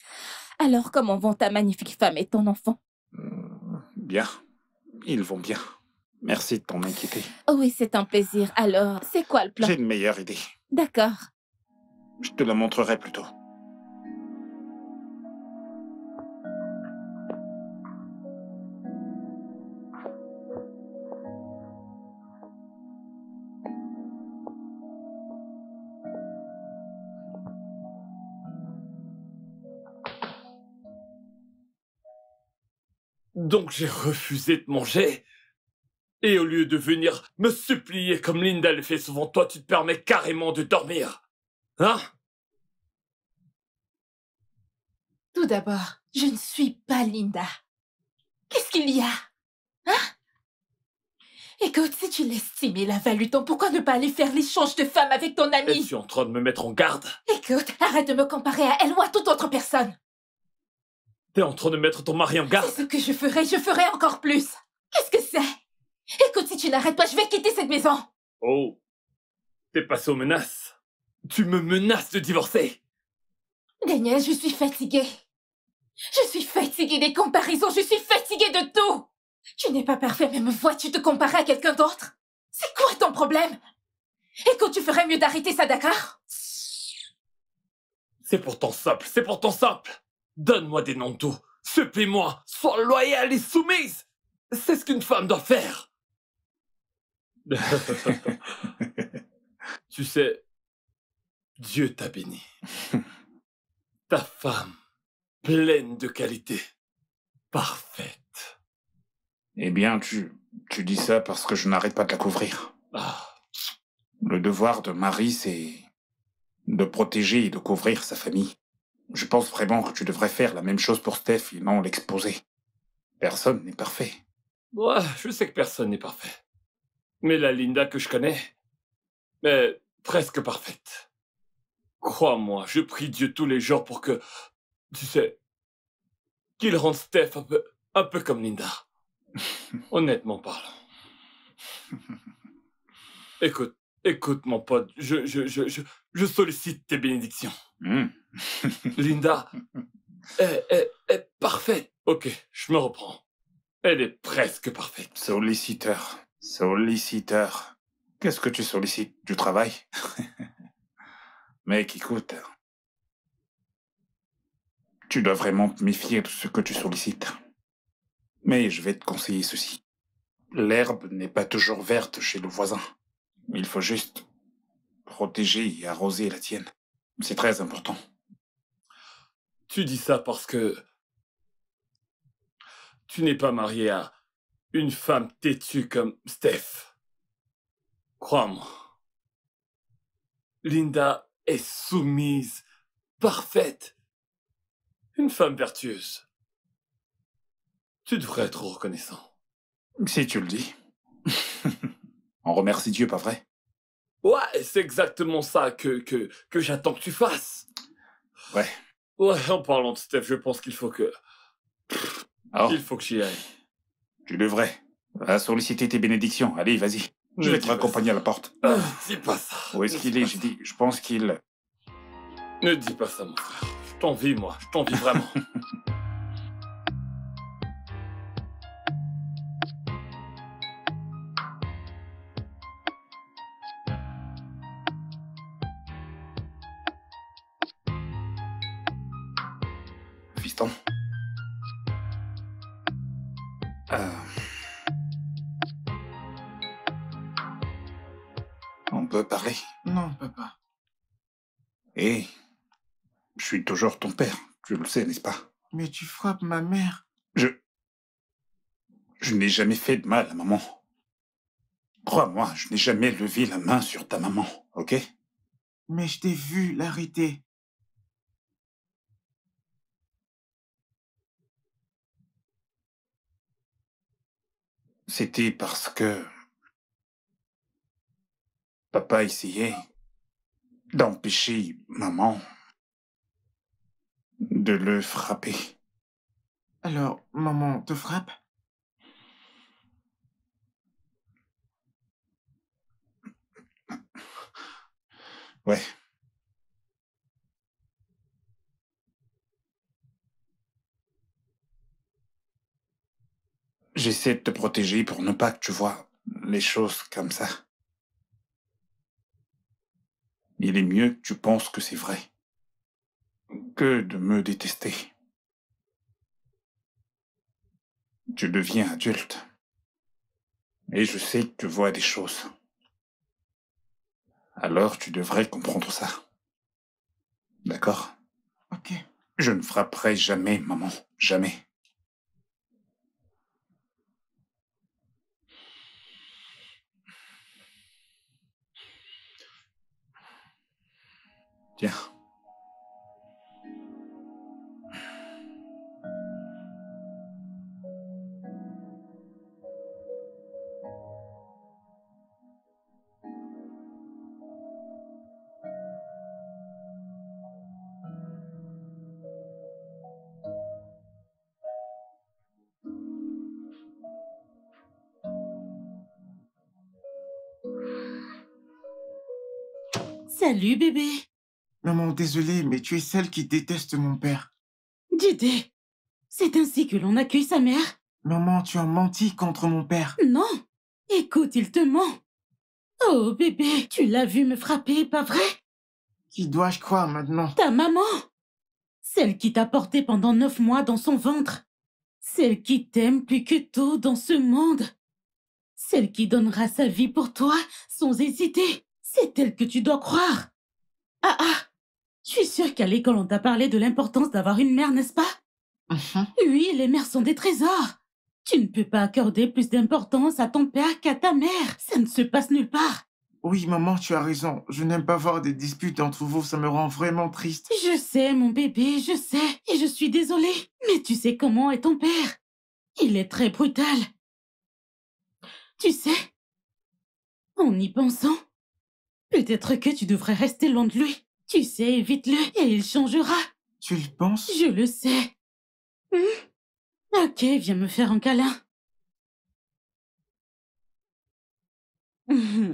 Alors, comment vont ta magnifique femme et ton enfant? Bien. Ils vont bien. Merci de t'en inquiéter. Oui, c'est un plaisir. Alors, c'est quoi le plan? J'ai une meilleure idée. D'accord. Je te la montrerai plus tôt. Donc j'ai refusé de manger. Et au lieu de venir me supplier comme Linda le fait souvent, toi tu te permets carrément de dormir. Hein? Tout d'abord, je ne suis pas Linda. Qu'est-ce qu'il y a? Hein? Écoute, si tu l'estimes et la values tant, pourquoi ne pas aller faire l'échange de femmes avec ton amie? Es-tu en train de me mettre en garde? Écoute, arrête de me comparer à elle ou à toute autre personne. T'es en train de mettre ton mari en garde? C'est ce que je ferai encore plus. Qu'est-ce que c'est? Écoute, si tu n'arrêtes pas, je vais quitter cette maison. Oh, t'es passé aux menaces. Tu me menaces de divorcer. Daniel, je suis fatiguée. Je suis fatiguée des comparaisons, je suis fatiguée de tout. Tu n'es pas parfait, mais me vois-tu te comparer à quelqu'un d'autre? C'est quoi ton problème? Écoute, tu ferais mieux d'arrêter ça, d'accord? C'est pourtant simple, c'est pourtant simple. Donne-moi des noms de tout. Supplie-moi, sois loyale et soumise. C'est ce qu'une femme doit faire. Tu sais, Dieu t'a béni. Ta femme, pleine de qualités, parfaite. Eh bien, tu dis ça parce que je n'arrête pas de la couvrir. Ah, Le devoir de mari, c'est de protéger et de couvrir sa famille. Je pense vraiment que tu devrais faire la même chose pour Steph et non l'exposer. Personne n'est parfait. ouais, je sais que personne n'est parfait. Mais la Linda que je connais est presque parfaite. Crois-moi, je prie Dieu tous les jours pour que, tu sais, qu'il rende Steph un peu comme Linda. Honnêtement parlant. Écoute, mon pote, je sollicite tes bénédictions. Linda est parfaite. Ok, je me reprends. Elle est presque parfaite. Solliciteur. Qu'est-ce que tu sollicites? Du travail? Mec, écoute. Tu dois vraiment te méfier de ce que tu sollicites. Mais je vais te conseiller ceci. L'herbe n'est pas toujours verte chez le voisin. Il faut juste protéger et arroser la tienne. C'est très important. Tu dis ça parce que tu n'es pas marié à une femme têtue comme Steph. Crois-moi. Linda est soumise, parfaite. Une femme vertueuse. Tu devrais être reconnaissant. Si tu le dis. On remercie Dieu, pas vrai? Ouais, c'est exactement ça que j'attends que tu fasses. Ouais. Ouais, en parlant de Steph, je pense qu'il faut que... Oh, Il faut que j'y aille. tu devrais. Va solliciter tes bénédictions. Allez, vas-y. Je vais te raccompagner à la porte. Dis pas ça. Où est-ce qu'il est? J'ai dit, je pense qu'il... Ne dis pas ça, mon frère. Je t'envie, moi. Je t'envie vraiment. Fiston. On peut parler? Non, papa. Eh, je suis toujours ton père. Tu le sais, n'est-ce pas? Mais tu frappes ma mère. Je n'ai jamais fait de mal à maman. Crois-moi, je n'ai jamais levé la main sur ta maman, ok? Mais je t'ai vu l'arrêter. C'était parce que papa essayait d'empêcher maman de le frapper. Alors, maman te frappe? Ouais. J'essaie de te protéger pour ne pas que tu vois les choses comme ça. Il est mieux que tu penses que c'est vrai que de me détester. Tu deviens adulte. Et je sais que tu vois des choses. Alors tu devrais comprendre ça. D'accord? Ok. Je ne frapperai jamais, maman. Jamais. Tiens. Salut, bébé. Maman, désolé, mais tu es celle qui déteste mon père. Dédé, c'est ainsi que l'on accueille sa mère? Maman, tu as menti contre mon père. Non. Écoute, il te ment. Oh, bébé, tu l'as vu me frapper, pas vrai? Qui dois-je croire maintenant? Ta maman. Celle qui t'a porté pendant 9 mois dans son ventre. Celle qui t'aime plus que tout dans ce monde. Celle qui donnera sa vie pour toi sans hésiter. C'est elle que tu dois croire. Ah ah, je suis sûre qu'à l'école on t'a parlé de l'importance d'avoir une mère, n'est-ce pas? Oui, les mères sont des trésors. Tu ne peux pas accorder plus d'importance à ton père qu'à ta mère. Ça ne se passe nulle part. Oui, maman, tu as raison. Je n'aime pas voir des disputes entre vous, ça me rend vraiment triste. Je sais, mon bébé, je sais. Et je suis désolée. Mais tu sais comment est ton père. Il est très brutal. Tu sais, en y pensant, peut-être que tu devrais rester loin de lui. Tu sais, évite-le et il changera. Tu le penses? Je le sais. Ok, viens me faire un câlin.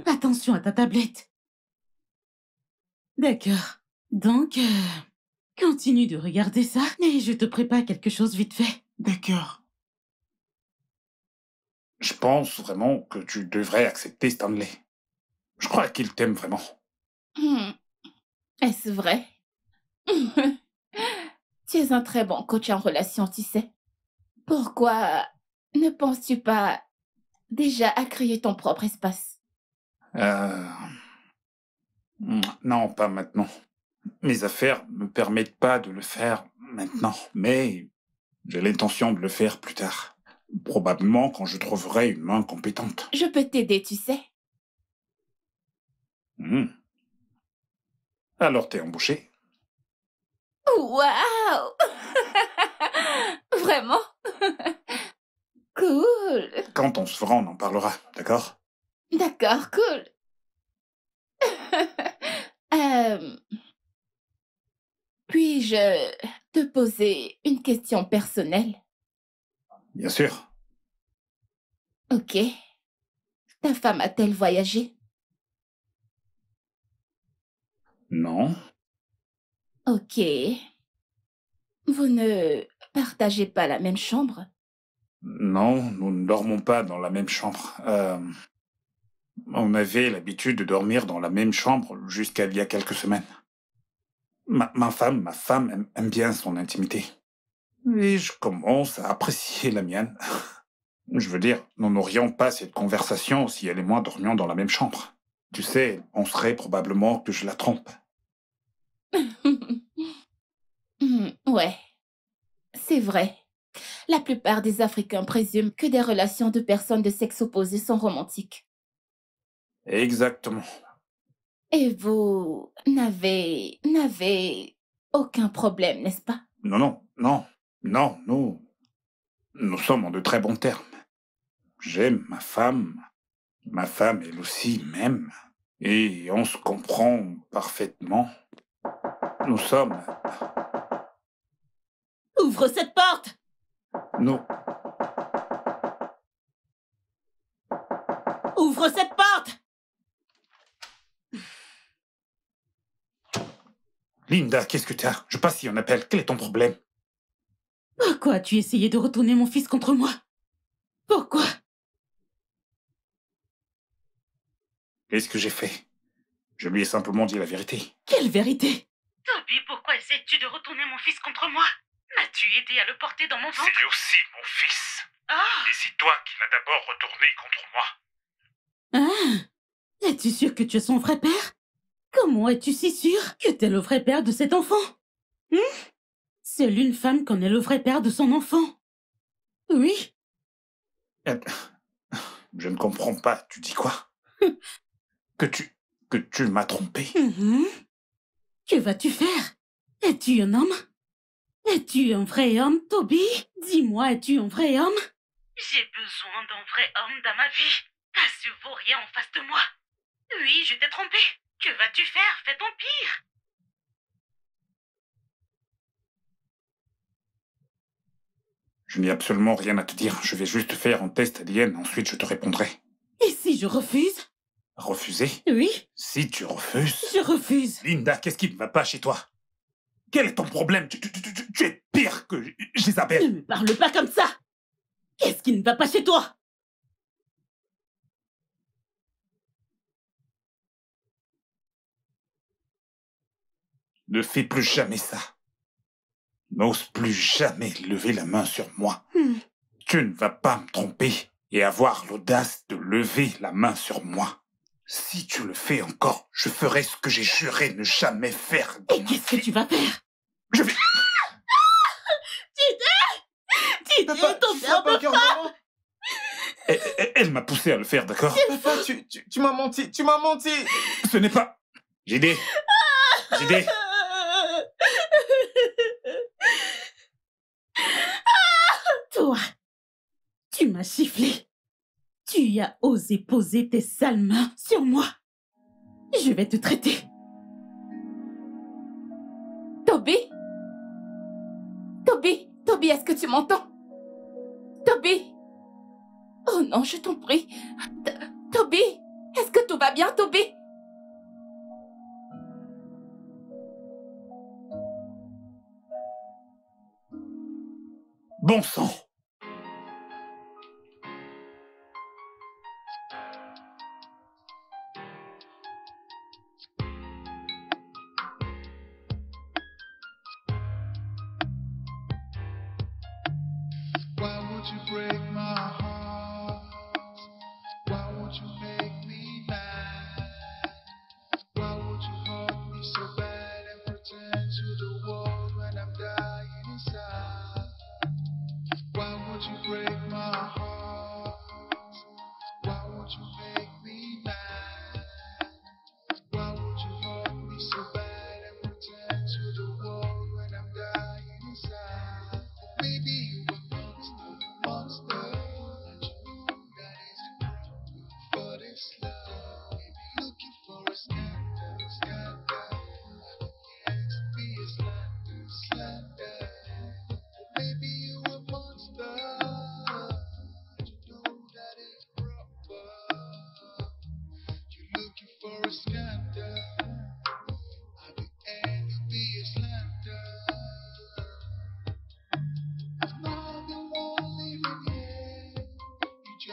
Attention à ta tablette. D'accord. Donc, continue de regarder ça et je te prépare quelque chose vite fait. D'accord. Je pense vraiment que tu devrais accepter Stanley. Je crois qu'il t'aime vraiment. Est-ce vrai? Tu es un très bon coach en relation, tu sais. Pourquoi ne penses-tu pas déjà à créer ton propre espace? Non, pas maintenant. Mes affaires me permettent pas de le faire maintenant, mais j'ai l'intention de le faire plus tard. Probablement quand je trouverai une main compétente. Je peux t'aider, tu sais. Alors t'es embauché? Waouh! Vraiment? Cool. quand on se fera, on en parlera, d'accord? D'accord, cool. Puis-je te poser une question personnelle? Bien sûr. Ok. Ta femme a-t-elle voyagé? Non. Ok. Vous ne partagez pas la même chambre? Non, nous ne dormons pas dans la même chambre. On avait l'habitude de dormir dans la même chambre jusqu'à il y a quelques semaines. Ma femme aime bien son intimité. Et je commence à apprécier la mienne. Je veux dire, nous n'aurions pas cette conversation si elle et moi dormions dans la même chambre. Tu sais, on serait probablement que je la trompe. Ouais, c'est vrai. La plupart des Africains présument que des relations de personnes de sexe opposé sont romantiques. Exactement. Et vous n'avez aucun problème, n'est-ce pas? Non, nous sommes en de très bons termes. J'aime ma femme elle aussi m'aime, et on se comprend parfaitement. Nous sommes... Ouvre cette porte! Nous... Ouvre cette porte! Linda, qu'est-ce que tu as? Je passe si on appelle. Quel est ton problème? Pourquoi as-tu essayé de retourner mon fils contre moi? Pourquoi? Qu'est-ce que j'ai fait? Je lui ai simplement dit la vérité. Quelle vérité? Toby, pourquoi essayes-tu de retourner mon fils contre moi? M'as-tu aidé à le porter dans mon ventre? C'est aussi mon fils. Ah! Et c'est toi qui l'as d'abord retourné contre moi. Ah! Es-tu sûr que tu es son vrai père? Comment es-tu si sûr que t'es le vrai père de cet enfant? Seule une femme connaît le vrai père de son enfant. Oui? Je ne comprends pas. Tu dis quoi? Que tu m'as trompé. Que vas-tu faire? Es-tu un homme? Es-tu un vrai homme, Toby? Dis-moi, es-tu un vrai homme? J'ai besoin d'un vrai homme dans ma vie. Pas sur vos rien en face de moi. Oui, je t'ai trompé. Que vas-tu faire? Fais ton pire. Je n'ai absolument rien à te dire. Je vais juste faire un test ADN, ensuite je te répondrai. Et si je refuse? Refuser? Oui, Si tu refuses... je refuse. Linda, qu'est-ce qui ne va pas chez toi? Quel est ton problème? Tu es pire que Ne Jézabel. me parle pas comme ça. Qu'est-ce qui ne va pas chez toi? Ne fais plus jamais ça. N'ose plus jamais lever la main sur moi. Tu ne vas pas me tromper et avoir l'audace de lever la main sur moi. Si tu le fais encore, je ferai ce que j'ai juré ne jamais faire. Et qu'est-ce que tu vas faire? Je vais... Didier, ton père me frappe. Elle m'a poussé à le faire, d'accord? Papa, tu m'as menti, tu m'as menti. Ce n'est pas... J.D. Toi, tu m'as sifflé. Tu as osé poser tes sales mains sur moi. Je vais te traiter. Toby? Toby, est-ce que tu m'entends? Toby? Oh non, je t'en prie. Toby? Est-ce que tout va bien, Toby? Bon sang. Why would you break my heart? Why would you make me mad? Why would you hurt me so bad and pretend to the world when I'm dying inside? Why would you break my heart? Why would you make me mad? Why would you hurt me so bad and pretend to the world when I'm dying inside? Maybe you were monster, and you knew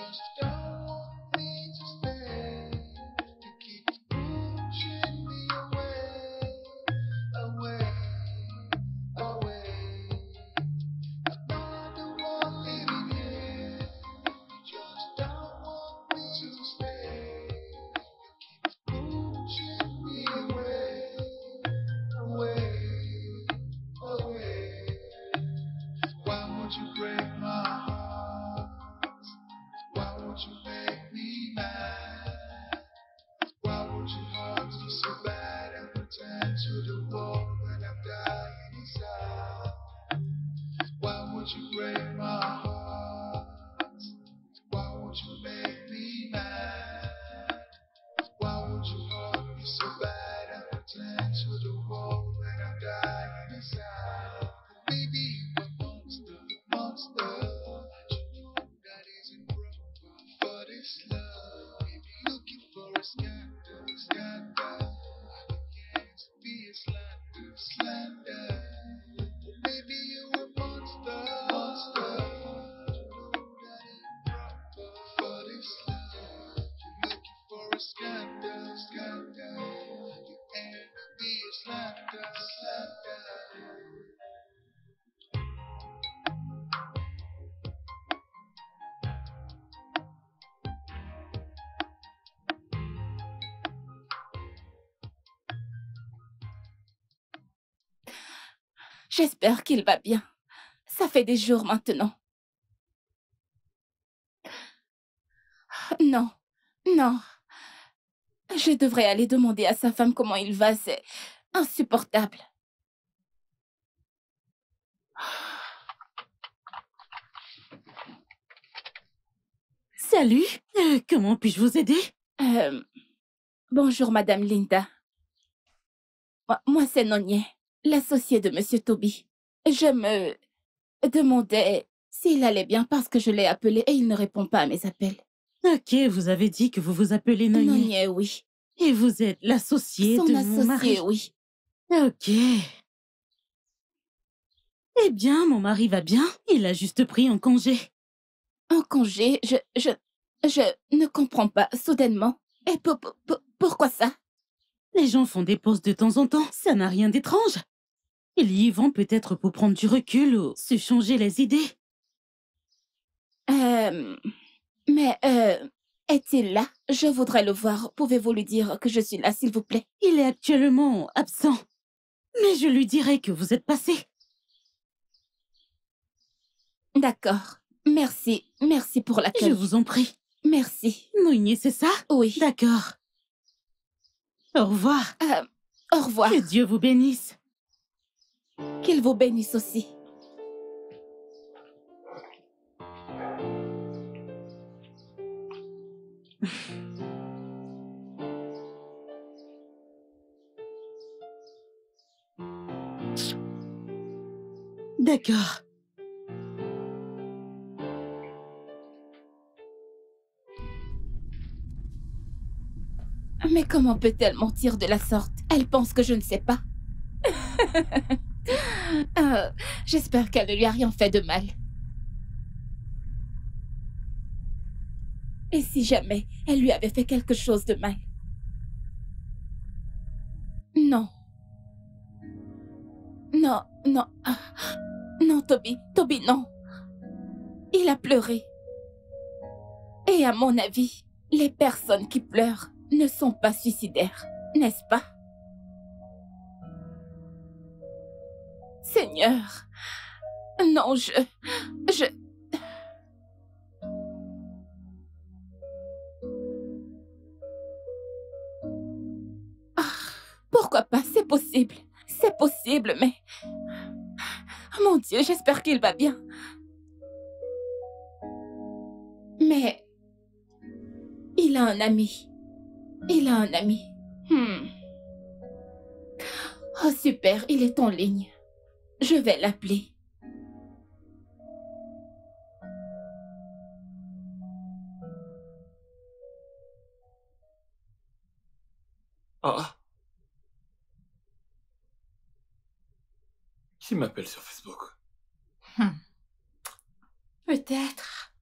just don't want me to stay. You keep pushing me away, away, away. I'm not the one living here. You just don't want me to stay. You keep pushing me away, away, away. Why would you break my heart? Why would you make me mad? Why would you hurt me so bad and pretend to the world when I'm dying inside? Why would you break my heart? Why would you make me mad? Why would you hurt me so bad and pretend to the world when I'm dying inside? Baby, you a monster, monster. You know that isn't proper for this love. Baby, looking for a scandal, scandal. You can't be a slander, slander. Baby, you a monster, monster. You know that ain't proper for this love. You're looking for a scandal, scandal. You ain't be a slander, slander. J'espère qu'il va bien. Ça fait des jours maintenant. Non, non. Je devrais aller demander à sa femme comment il va, c'est insupportable. Salut, comment puis-je vous aider? Bonjour, Madame Linda. Moi, c'est Nonier, l'associé de Monsieur Toby. Je me demandais s'il allait bien parce que je l'ai appelé et il ne répond pas à mes appels. Ok, vous avez dit que vous vous appelez Nonier. Nonier, oui. Et vous êtes l'associé Son de mon mari. associé, oui. Ok. Eh bien, mon mari va bien. Il a juste pris un congé. Un congé, je ne comprends pas, soudainement. Et pourquoi ça? Les gens font des pauses de temps en temps. Ça n'a rien d'étrange. Ils y vont peut-être pour prendre du recul ou se changer les idées. Mais, est-il là? Je voudrais le voir. Pouvez-vous lui dire que je suis là, s'il vous plaît? Il est actuellement absent. Mais je lui dirai que vous êtes passé. D'accord. Merci. Merci pour l'accueil. Je vous en prie. Merci. Nounier, c'est ça? Oui. D'accord. Au revoir. Au revoir. Que Dieu vous bénisse. Qu'il vous bénisse aussi. D'accord. Mais comment peut-elle mentir de la sorte? Elle pense que je ne sais pas. J'espère qu'elle ne lui a rien fait de mal. Et si jamais elle lui avait fait quelque chose de mal? Non. Non, non. Non, Toby, non. Il a pleuré. Et à mon avis, les personnes qui pleurent ne sont pas suicidaires, n'est-ce pas? Seigneur, non, pourquoi pas? C'est possible, mais... Mon Dieu, j'espère qu'il va bien. Mais... il a un ami. Oh, super, il est en ligne. Je vais l'appeler. Ah. Qui m'appelle sur Facebook? Peut-être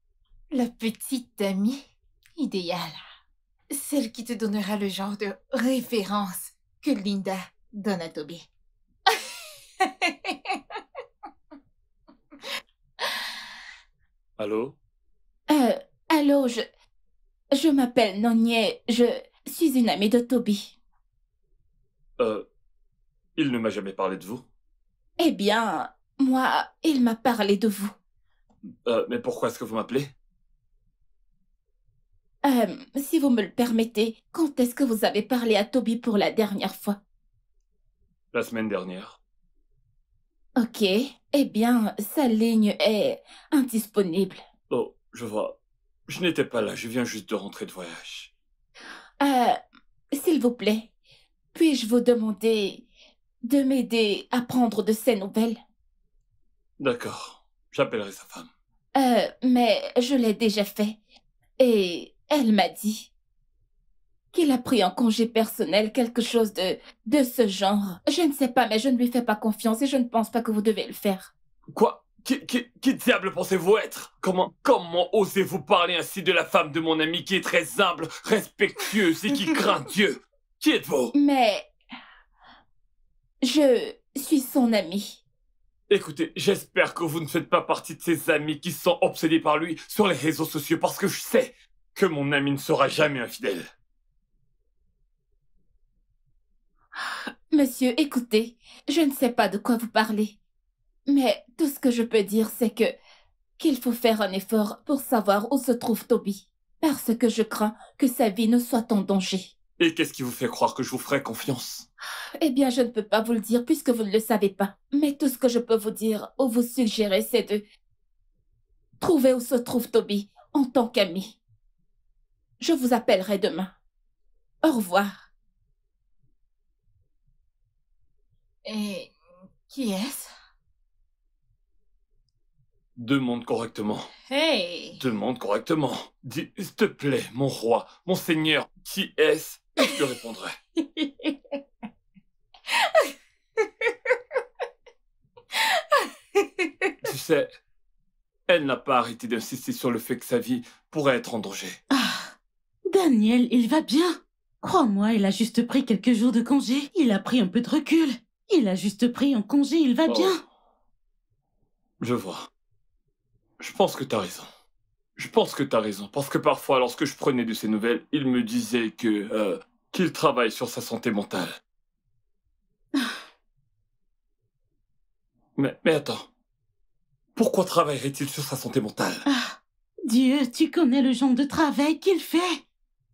La petite amie idéale. Celle qui te donnera le genre de référence que Linda donne à Toby. Allô? Allô, je m'appelle Nonier, je suis une amie de Toby. Il ne m'a jamais parlé de vous. Eh bien, moi, il m'a parlé de vous. Mais pourquoi est-ce que vous m'appelez? Si vous me le permettez, quand est-ce que vous avez parlé à Toby pour la dernière fois? La semaine dernière. Ok, eh bien, sa ligne est indisponible. Oh, je vois. Je n'étais pas là, je viens juste de rentrer de voyage. S'il vous plaît, puis-je vous demander de m'aider à prendre de ses nouvelles? D'accord, j'appellerai sa femme. Mais je l'ai déjà fait. Et elle m'a dit qu'il a pris en congé personnel quelque chose de ce genre. Je ne sais pas, mais je ne lui fais pas confiance et je ne pense pas que vous devez le faire. Quoi? Qui diable pensez-vous être? Comment osez-vous parler ainsi de la femme de mon ami qui est très humble, respectueuse et qui craint Dieu? Qui êtes-vous? Mais je suis son amie. Écoutez, j'espère que vous ne faites pas partie de ces amis qui sont obsédés par lui sur les réseaux sociaux parce que je sais que mon ami ne sera jamais infidèle. Monsieur, écoutez, je ne sais pas de quoi vous parlez. Mais tout ce que je peux dire, c'est qu'il faut faire un effort pour savoir où se trouve Toby. Parce que je crains que sa vie ne soit en danger. Et qu'est-ce qui vous fait croire que je vous ferai confiance? Eh bien, je ne peux pas vous le dire puisque vous ne le savez pas. Mais tout ce que je peux vous dire ou vous suggérer, c'est de trouver où se trouve Toby en tant qu'ami. Je vous appellerai demain. Au revoir. Et qui est-ce? Demande correctement. Hey! Demande correctement. Dis, s'il te plaît, mon roi, mon seigneur, qui est-ce? Et je te répondrai. Tu sais, elle n'a pas arrêté d'insister sur le fait que sa vie pourrait être en danger. Ah, Daniel, il va bien. Crois-moi, il a juste pris quelques jours de congé. Il a pris un peu de recul. Il a juste pris un congé, il va Oh. bien. Je vois. Je pense que t'as raison. Je pense que t'as raison. Parce que parfois, lorsque je prenais de ses nouvelles, il me disait qu'il travaille sur sa santé mentale. Mais attends. Pourquoi travaillerait-il sur sa santé mentale? Ah, Dieu, tu connais le genre de travail qu'il fait.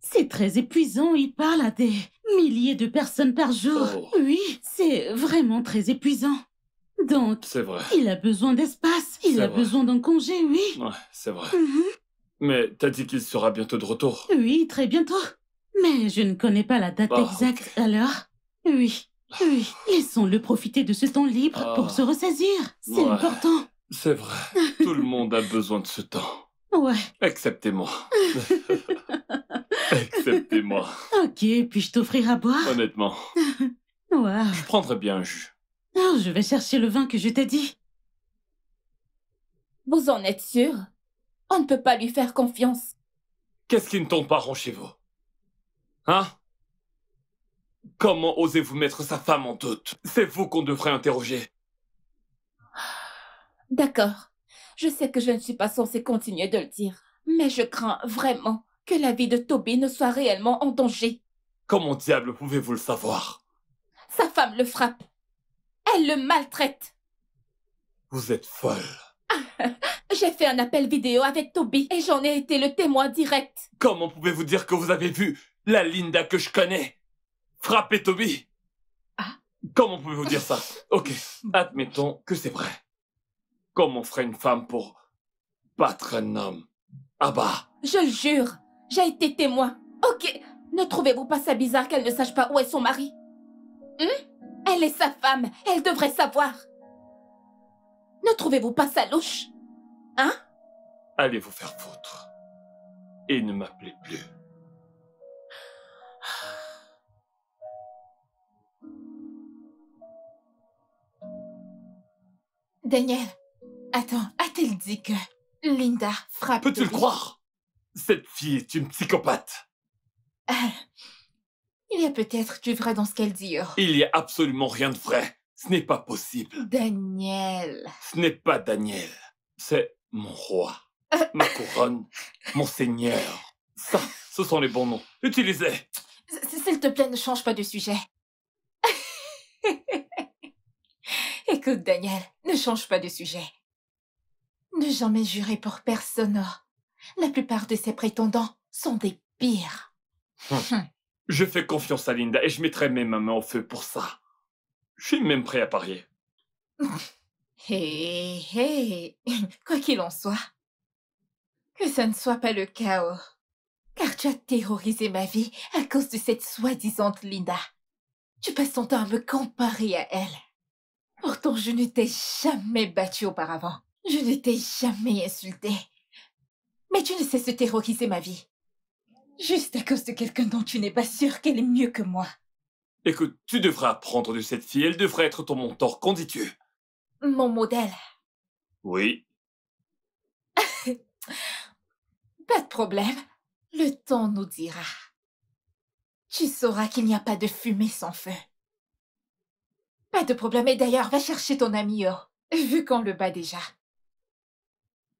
C'est très épuisant, il parle à des milliers de personnes par jour. Oh. Oui, c'est vraiment très épuisant. Donc, C'est vrai. il a besoin d'espace, il C'est a vrai. besoin d'un congé, oui. Ouais, c'est vrai. Mhm. Mais t'as dit qu'il sera bientôt de retour. Oui, très bientôt. Mais je ne connais pas la date Ah, exacte, ok. alors. Oui, oui. Laissons-le profiter de ce temps libre Ah. pour se ressaisir. C'est Ouais. important. C'est vrai. Tout le monde a besoin de ce temps. Ouais. Excepté moi. Excepté moi. Ok, puis-je t'offrir à boire? Honnêtement, Wow. je prendrais bien un jus. Oh, je vais chercher le vin que je t'ai dit. Vous en êtes sûr? On ne peut pas lui faire confiance. Qu'est-ce qui ne tombe pas rond chez vous? Hein? Comment osez-vous mettre sa femme en doute? C'est vous qu'on devrait interroger. D'accord. Je sais que je ne suis pas censée continuer de le dire. Mais je crains vraiment que la vie de Toby ne soit réellement en danger. Comment diable pouvez-vous le savoir? Sa femme le frappe. Elle le maltraite. Vous êtes folle. J'ai fait un appel vidéo avec Toby et j'en ai été le témoin direct. Comment pouvez-vous dire que vous avez vu la Linda que je connais frapper Toby? Ah. Comment pouvez-vous dire ça? Ok, admettons que c'est vrai. Comment ferait une femme pour battre un homme? Ah bah, Je le jure, j'ai été témoin. Ok, ne trouvez-vous pas ça bizarre qu'elle ne sache pas où est son mari? Elle est sa femme, elle devrait savoir. Ne trouvez-vous pas ça louche? Hein? allez vous faire foutre. Et ne m'appelez plus. Daniel, attends, a-t-elle dit que Linda, frappe. Peux-tu le Toby. croire? Cette fille est une psychopathe. Il y a peut-être du vrai dans ce qu'elle dit. Oh. Il y a absolument rien de vrai. Ce n'est pas possible. Daniel. Ce n'est pas Daniel. C'est mon roi. Ma couronne. Mon seigneur. Ça, ce sont les bons noms. Utilisez. S'il te plaît, ne change pas de sujet. Écoute, Daniel, ne change pas de sujet. Ne jamais jurer pour personne. La plupart de ces prétendants sont des pires. Je fais confiance à Linda et je mettrai même ma main au feu pour ça. Je suis même prêt à parier. Hé, quoi qu'il en soit, que ça ne soit pas le chaos, car tu as terrorisé ma vie à cause de cette soi-disante Linda. Tu passes ton temps à me comparer à elle. Pourtant, je ne t'ai jamais battue auparavant. Je ne t'ai jamais insultée. Mais tu ne cesses de terroriser ma vie. Juste à cause de quelqu'un dont tu n'es pas sûr qu'elle est mieux que moi. Écoute, tu devrais apprendre de cette fille. Elle devrait être ton mentor. Qu'en dis-tu? Mon modèle. Oui. Pas de problème. Le temps nous dira. Tu sauras qu'il n'y a pas de fumée sans feu. Pas de problème. Et d'ailleurs, va chercher ton ami, vu qu'on le bat déjà.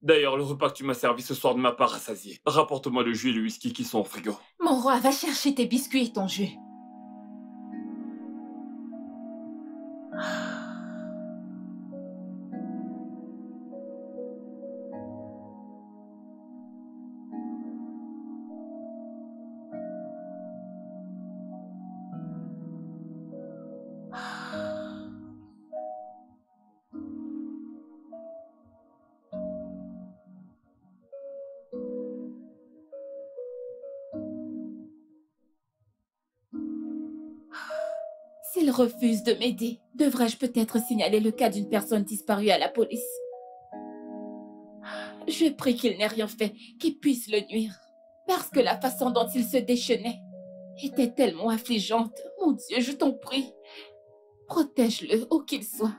D'ailleurs, le repas que tu m'as servi ce soir de ma part rassasié. Rapporte-moi le jus et le whisky qui sont au frigo. Mon roi, va chercher tes biscuits et ton jus. S'il refuse de m'aider, devrais-je peut-être signaler le cas d'une personne disparue à la police? Je prie qu'il n'ait rien fait qui puisse le nuire, parce que la façon dont il se déchaînait était tellement affligeante. Mon Dieu, je t'en prie, protège-le où qu'il soit.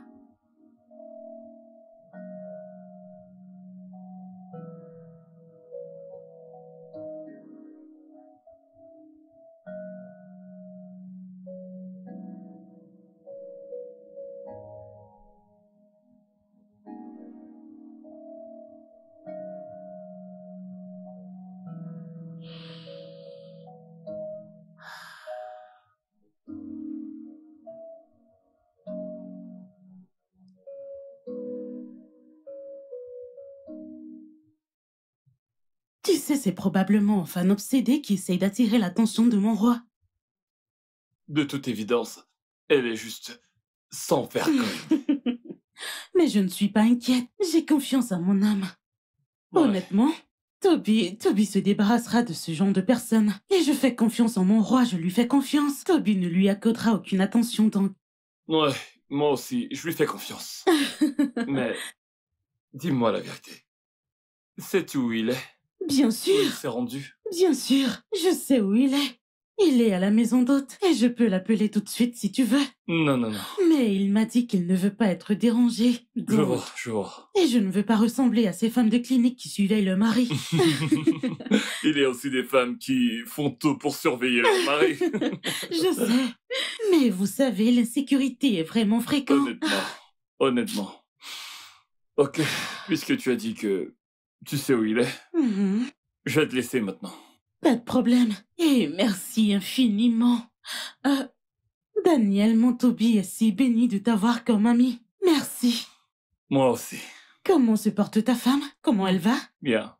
Tu sais, c'est probablement un fan obsédé qui essaye d'attirer l'attention de mon roi. De toute évidence, elle est juste sans vergogne. Mais je ne suis pas inquiète. J'ai confiance en mon âme. Ouais. Honnêtement, Toby se débarrassera de ce genre de personne. Et je fais confiance en mon roi, je lui fais confiance. Toby ne lui accordera aucune attention donc. Ouais, moi aussi, je lui fais confiance. Mais, dis-moi la vérité. Sais-tu où il est? Bien Où sûr, il s'est rendu? bien sûr, je sais où il est. Il est à la maison d'hôte et je peux l'appeler tout de suite si tu veux. Non, non, non. Mais il m'a dit qu'il ne veut pas être dérangé. Je donc- vois, je vois. Et je ne veux pas ressembler à ces femmes de clinique qui surveillent le mari. Il y a aussi des femmes qui font tout pour surveiller leur mari. Je sais. Mais vous savez, l'insécurité est vraiment fréquente. Honnêtement. Ok, puisque tu as dit que tu sais où il est, Mhm. je vais te laisser maintenant. Pas de problème. Et merci infiniment. Daniel, mon Toby est si béni de t'avoir comme ami. Merci. Moi aussi. Comment se porte ta femme? Comment elle va? Bien.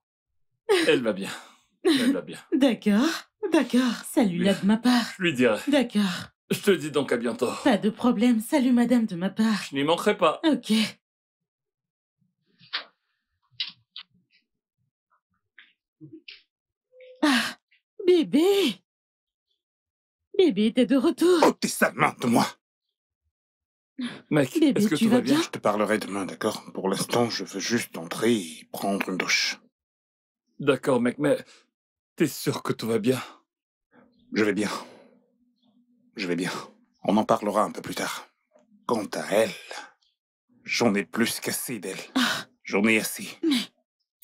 Elle va bien. Elle va bien. D'accord, d'accord. Salut-la de ma part. Je lui dirai. D'accord. Je te dis donc à bientôt. Pas de problème. Salut madame de ma part. Je n'y manquerai pas. Ok. Ah, bébé. Bébé, t'es de retour. Ôte tes sales mains de moi. Mec, Bébé, est-ce que tu tout vas va bien? bien? Je te parlerai demain, d'accord? Pour l'instant, je veux juste entrer et prendre une douche. D'accord, mec, mais t'es sûr que tout va bien? Je vais bien. Je vais bien. On en parlera un peu plus tard. Quant à elle, j'en ai plus qu'assez d'elle. J'en ai assez.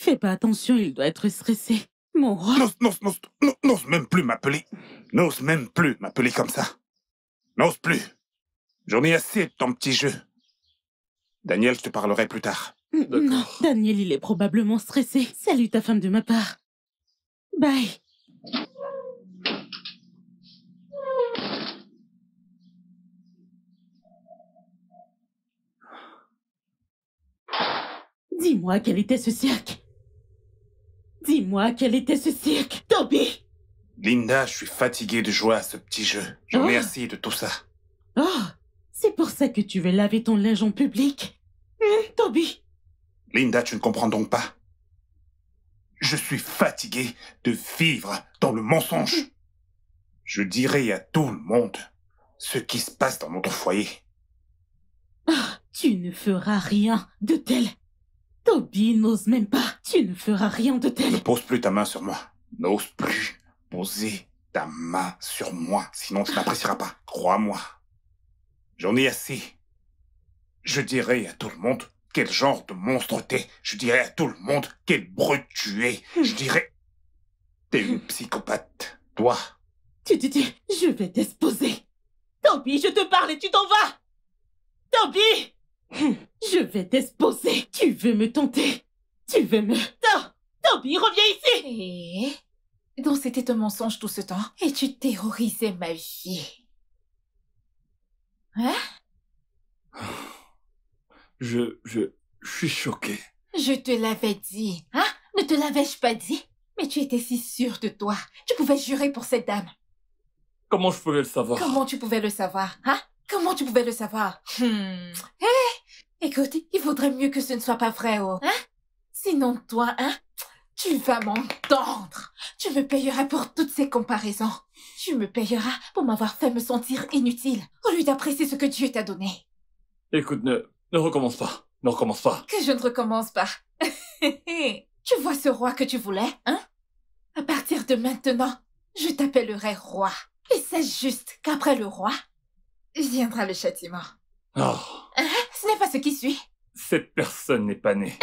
Fais pas attention, il doit être stressé. Mon roi. N'ose même plus m'appeler. N'ose même plus m'appeler comme ça. N'ose plus. J'en ai assez de ton petit jeu. Daniel, je te parlerai plus tard. Non, D'accord. Daniel, il est probablement stressé. Salut ta femme de ma part. Bye. Dis-moi quel était ce cirque. Dis-moi quel était ce cirque. Toby! Linda, je suis fatigué de jouer à ce petit jeu. J'en ai Oh. assez de tout ça. Oh, c'est pour ça que tu veux laver ton linge en public. Toby! Linda, tu ne comprends donc pas. Je suis fatigué de vivre dans le mensonge. Je dirai à tout le monde ce qui se passe dans notre foyer. Tu ne feras rien de tel. Toby n'ose même pas. Tu ne feras rien de Ne tel. pose plus ta main sur moi. N'ose plus poser ta main sur moi, sinon tu n'apprécieras pas. Crois-moi. J'en ai assez. Je dirai à tout le monde quel genre de monstre t'es. Je dirai à tout le monde quel brute tu es. Je dirai... T'es une psychopathe. Toi. Je vais t'exposer. Toby, je te parle et tu t'en vas. Toby! Je vais t'exposer. Tu veux me tenter. Tu veux me... Toby, reviens ici. Donc c'était un mensonge tout ce temps et tu terrorisais ma vie. Hein? Je suis choqué. Je te l'avais dit, hein? Ne te l'avais-je pas dit? Mais tu étais si sûre de toi. Tu pouvais jurer pour cette dame. Comment je pouvais le savoir? Comment tu pouvais le savoir, hein? Comment tu pouvais le savoir? Écoute, il vaudrait mieux que ce ne soit pas vrai, oh. Hein? Sinon, toi, hein? Tu vas m'entendre. Tu me payeras pour toutes ces comparaisons. Tu me payeras pour m'avoir fait me sentir inutile, au lieu d'apprécier ce que Dieu t'a donné. Écoute, ne recommence pas. Ne recommence pas. Que je ne recommence pas. Tu vois ce roi que tu voulais, hein? À partir de maintenant, je t'appellerai roi. Et sache juste qu'après le roi, viendra le châtiment. Oh, Hein? Ce n'est pas ce qui suit. cette personne n'est pas née.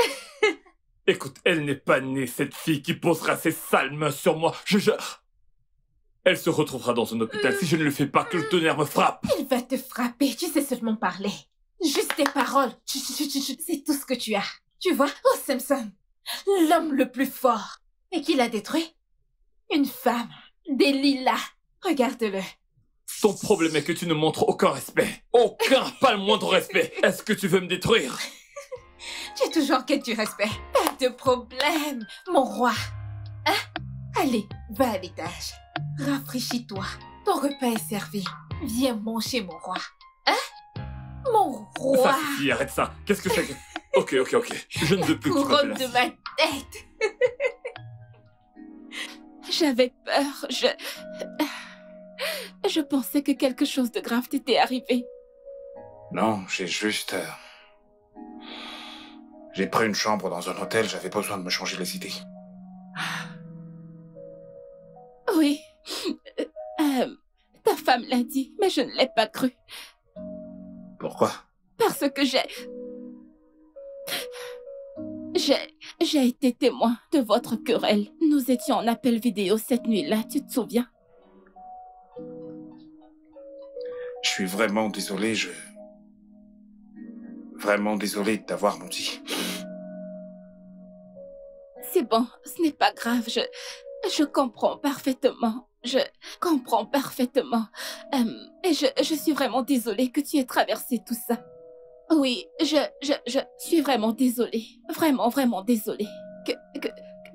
Écoute, elle n'est pas née, cette fille qui posera ses sales mains sur moi. Elle se retrouvera dans un hôpital si je ne le fais pas, que le tonnerre me frappe. Il va te frapper, tu sais seulement parler. Juste tes paroles, c'est tout ce que tu as. Tu vois, oh Samson, l'homme le plus fort. Et qui l'a détruit? Une femme, Delilah. Regarde-le. Ton problème est que tu ne montres aucun respect. Aucun, pas le moindre respect. Est-ce que tu veux me détruire? Tu es toujours en quête du respect. Pas de problème, mon roi. Hein? Allez, va à l'étage. Rafraîchis-toi. Ton repas est servi. Viens manger, mon roi. Hein? Mon roi. Ça suffit, arrête ça. Qu'est-ce que c'est que... Ok. Je ne veux plus que tu Couronne m'appelles de ainsi. ma tête. J'avais peur, je pensais que quelque chose de grave t'était arrivé. Non, j'ai juste... J'ai pris une chambre dans un hôtel, j'avais besoin de me changer les idées. Oui. Ta femme l'a dit, mais je ne l'ai pas cru. Pourquoi? Parce que j'ai été témoin de votre querelle. Nous étions en appel vidéo cette nuit-là, tu te souviens? Je suis vraiment désolé, Vraiment désolé de t'avoir menti. C'est bon, ce n'est pas grave, je comprends parfaitement. Je comprends parfaitement. Et je suis vraiment désolée que tu aies traversé tout ça. Oui, je suis vraiment désolée. Vraiment, vraiment désolée.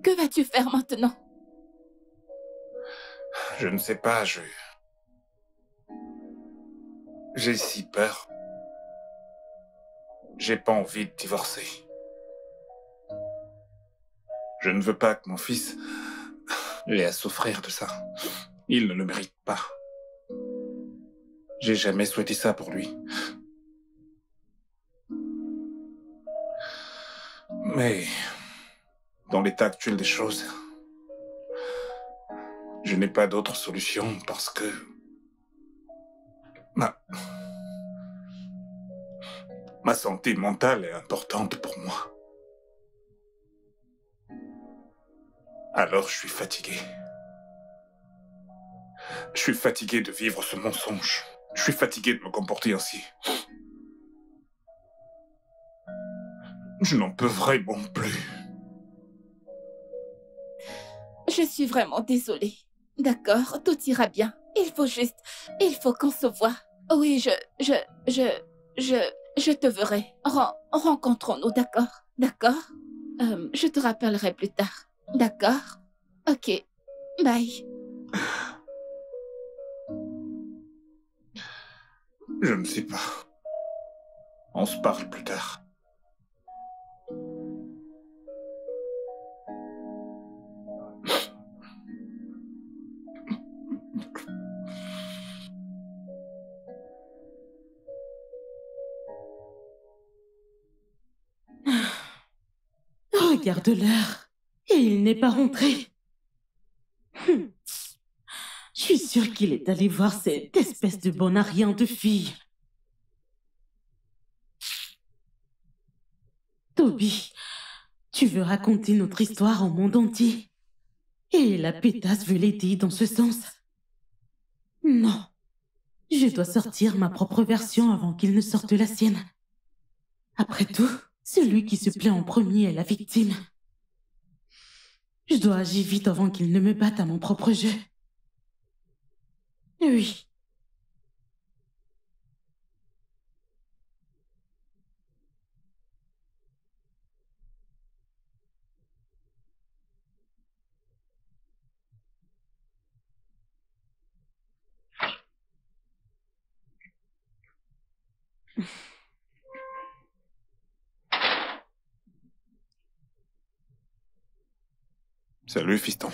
Que vas-tu faire maintenant? Je ne sais pas, J'ai si peur. J'ai pas envie de divorcer. Je ne veux pas que mon fils ait à souffrir de ça. Il ne le mérite pas. J'ai jamais souhaité ça pour lui. Mais, dans l'état actuel des choses, je n'ai pas d'autre solution parce que... Ma santé mentale est importante pour moi. Alors je suis fatigué. Je suis fatigué de vivre ce mensonge. Je suis fatigué de me comporter ainsi. Je n'en peux vraiment plus. Je suis vraiment désolée. D'accord, tout ira bien. Il faut qu'on se voie. Oui, je te verrai. Rencontrons-nous, d'accord? D'accord? Je te rappellerai plus tard. D'accord? Ok. Bye. Je ne sais pas. On se parle plus tard. Regarde l'heure. Et il n'est pas rentré. Je suis sûre qu'il est allé voir cette espèce de bon à rien de fille. Toby, tu veux raconter notre histoire au monde entier? Et la pétasse veut l'aider dans ce sens? Non. Je dois sortir ma propre version avant qu'il ne sorte la sienne. Après tout, celui qui se plaint en premier est la victime. Je dois agir vite avant qu'il ne me batte à mon propre jeu. Oui. Salut, fiston.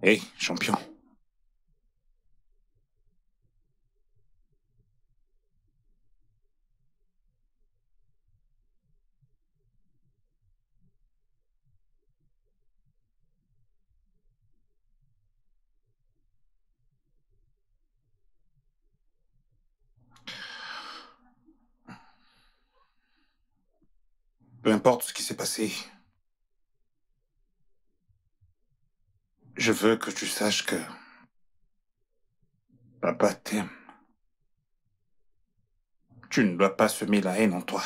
Hé, champion. Peu importe ce qui s'est passé, je veux que tu saches que papa t'aime. Tu ne dois pas semer la haine en toi.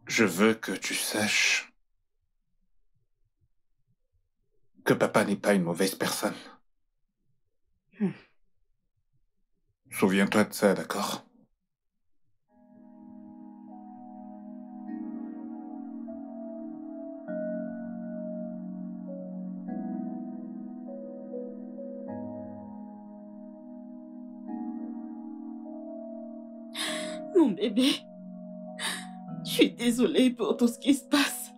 Je veux que tu saches que papa n'est pas une mauvaise personne. Souviens-toi de ça, d'accord? Mon bébé, je suis désolée pour tout ce qui se passe.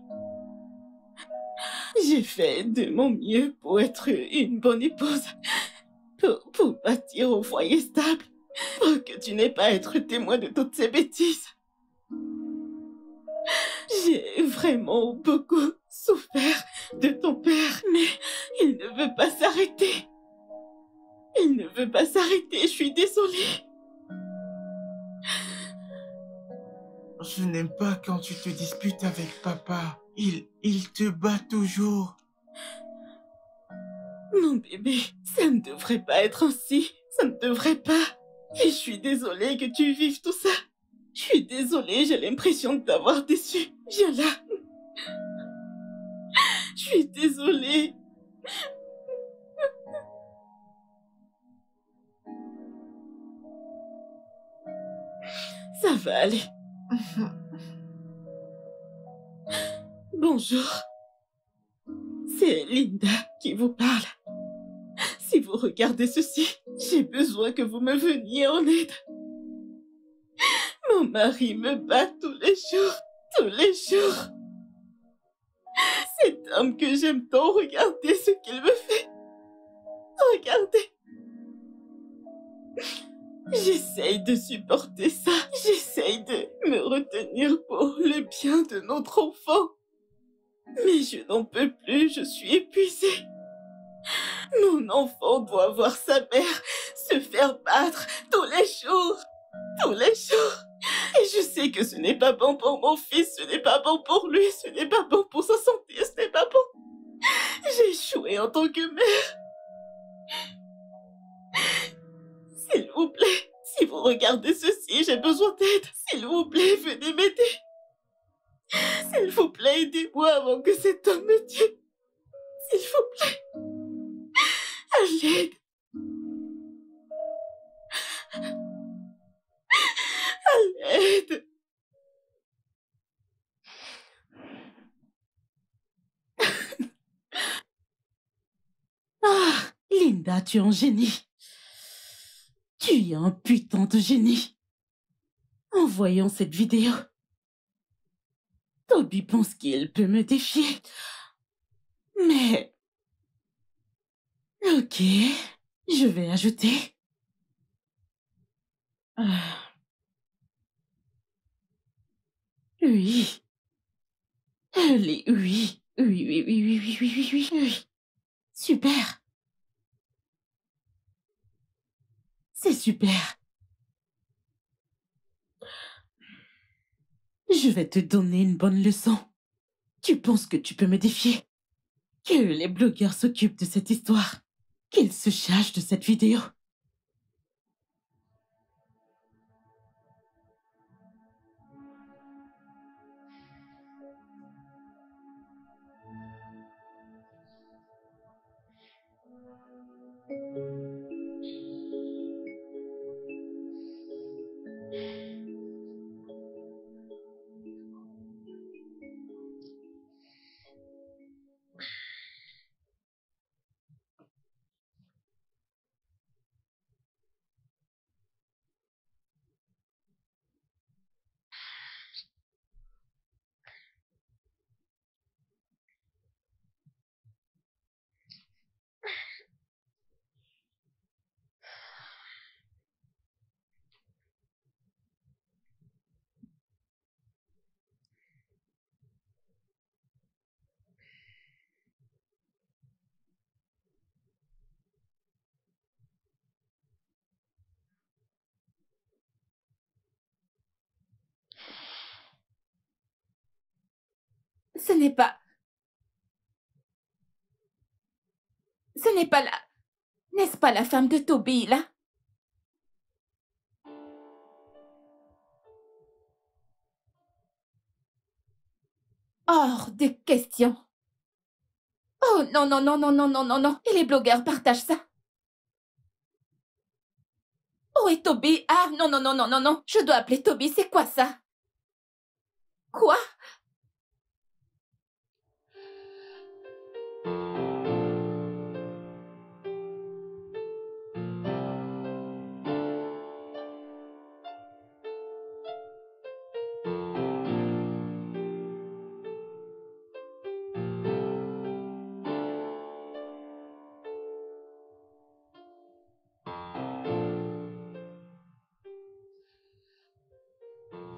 J'ai fait de mon mieux pour être une bonne épouse, pour bâtir au foyer stable, pour que tu n'aies pas à être témoin de toutes ces bêtises. J'ai vraiment beaucoup souffert de ton père, mais il ne veut pas s'arrêter. Il ne veut pas s'arrêter, je suis désolée. Je n'aime pas quand tu te disputes avec papa. Il te bat toujours. Mon bébé, ça ne devrait pas être ainsi. Ça ne devrait pas. Et je suis désolée que tu vives tout ça. Je suis désolée, j'ai l'impression de t'avoir déçu. Viens là. Je suis désolée. Ça va aller. Bonjour. C'est Linda qui vous parle. Si vous regardez ceci, j'ai besoin que vous me veniez en aide. Mon mari me bat tous les jours. Tous les jours. Cet homme que j'aime tant, regardez ce qu'il me fait. Regardez. J'essaye de supporter ça. J'essaye de me retenir pour le bien de notre enfant. Mais je n'en peux plus, je suis épuisée. Mon enfant doit voir sa mère se faire battre tous les jours. Tous les jours. Et je sais que ce n'est pas bon pour mon fils, ce n'est pas bon pour lui, ce n'est pas bon pour sa santé, ce n'est pas bon. J'ai échoué en tant que mère. S'il vous plaît, si vous regardez ceci, j'ai besoin d'aide. S'il vous plaît, venez m'aider. S'il vous plaît, aidez-moi avant que cet homme me tue. S'il vous plaît. À l'aide. À l'aide. Ah, Linda, tu es un génie. Tu es un putain de génie. En voyant cette vidéo, Toby pense qu'il peut me défier. Mais... Ok, je vais ajouter... Oui. Oui, oui, oui, oui, oui, oui, oui, oui, oui, oui. Super. C'est super. Je vais te donner une bonne leçon. Tu penses que tu peux me défier? Que les blogueurs s'occupent de cette histoire. Qu'ils se chargent de cette vidéo. Ce n'est pas... Ce n'est pas la... N'est-ce pas la femme de Toby, là? Hors de question. Oh non, non, non, non, non, non, non, non. Et les blogueurs partagent ça. Oh, et Toby? Ah, non, non, non, non, non, non. Je dois appeler Toby, c'est quoi ça? Quoi?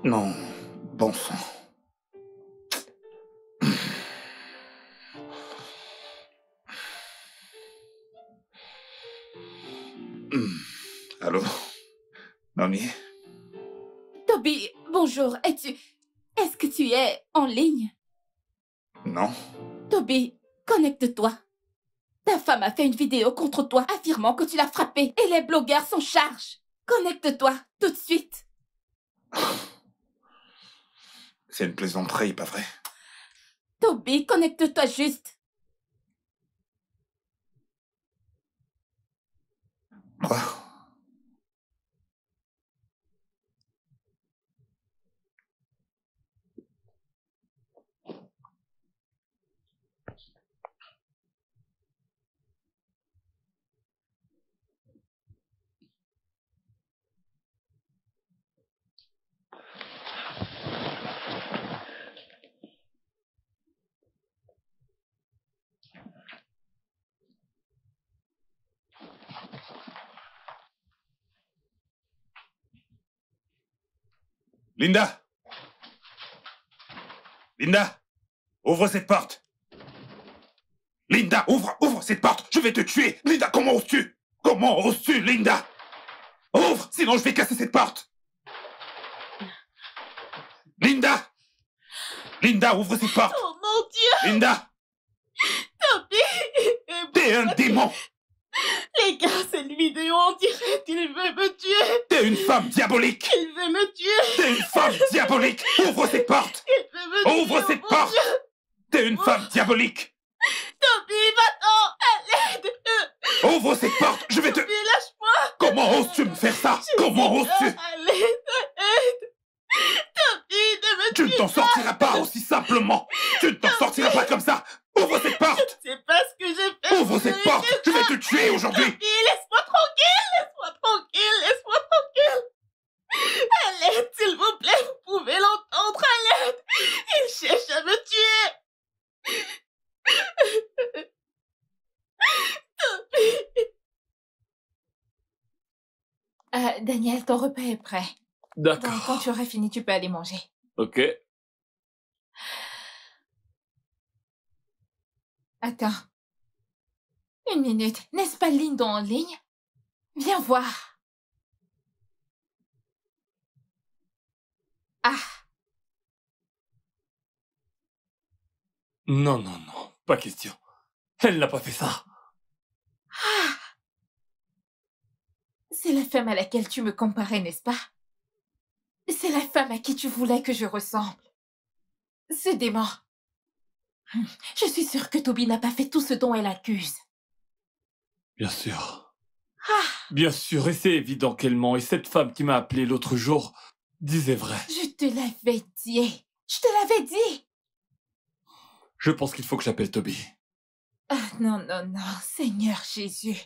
Non, bon sang. Allô? Noni? Toby, bonjour. Est-ce que tu es en ligne? Non? Toby, connecte-toi. Ta femme a fait une vidéo contre toi affirmant que tu l'as frappée et les blogueurs s'en chargent. Connecte-toi, tout de suite. C'est une plaisanterie, pas vrai? Toby, connecte-toi juste. Quoi? Linda! Linda! Ouvre cette porte! Linda, ouvre cette porte! Je vais te tuer! Linda, comment oses-tu? Comment oses-tu, Linda? Ouvre, sinon je vais casser cette porte! Linda! Linda, ouvre cette porte! Oh mon Dieu! Linda! Toby! T'es un démon! Les gars, cette vidéo, on dirait qu'il veut me tuer! T'es une femme diabolique! Il veut me tuer! T'es une femme diabolique! Ouvre cette porte! Il veut me tuer! Ouvre cette oh mon porte! Dieu. T'es une femme diabolique! Toby, va-t'en! À l'aide! Ouvre cette porte! Je vais te... Toby, lâche-moi! Comment oses-tu me faire ça? Comment oses-tu? À l'aide! À l'aide! Toby, ne me Tu ne tue t'en pas! sortiras pas aussi simplement! Tu ne t'en sortiras pas comme ça! Ouvre cette porte! Je sais pas ce que j'ai fait! Ouvre cette porte! Je vais te tuer aujourd'hui! Toby, laisse-moi tranquille! Laisse-moi tranquille! Laisse-moi tranquille! À l'aide, s'il vous plaît! Vous pouvez l'entendre! À l'aide! Il cherche à me tuer! Daniel, ton repas est prêt. Donc, quand D'accord. tu auras fini, tu peux aller manger. Ok. Attends. Une minute. N'est-ce pas Linda en ligne? Viens voir. Ah, Non, non, non. Pas question. Elle n'a pas fait ça. c'est la femme à laquelle tu me comparais, n'est-ce pas? C'est la femme à qui tu voulais que je ressemble. Ce démon. Je suis sûre que Toby n'a pas fait tout ce dont elle accuse. Bien sûr. Ah, Bien sûr, et c'est évident qu'elle ment. Et cette femme qui m'a appelé l'autre jour disait vrai. je te l'avais dit. Je te l'avais dit. Je pense qu'il faut que j'appelle Toby. Ah, non, non, non, Seigneur Jésus.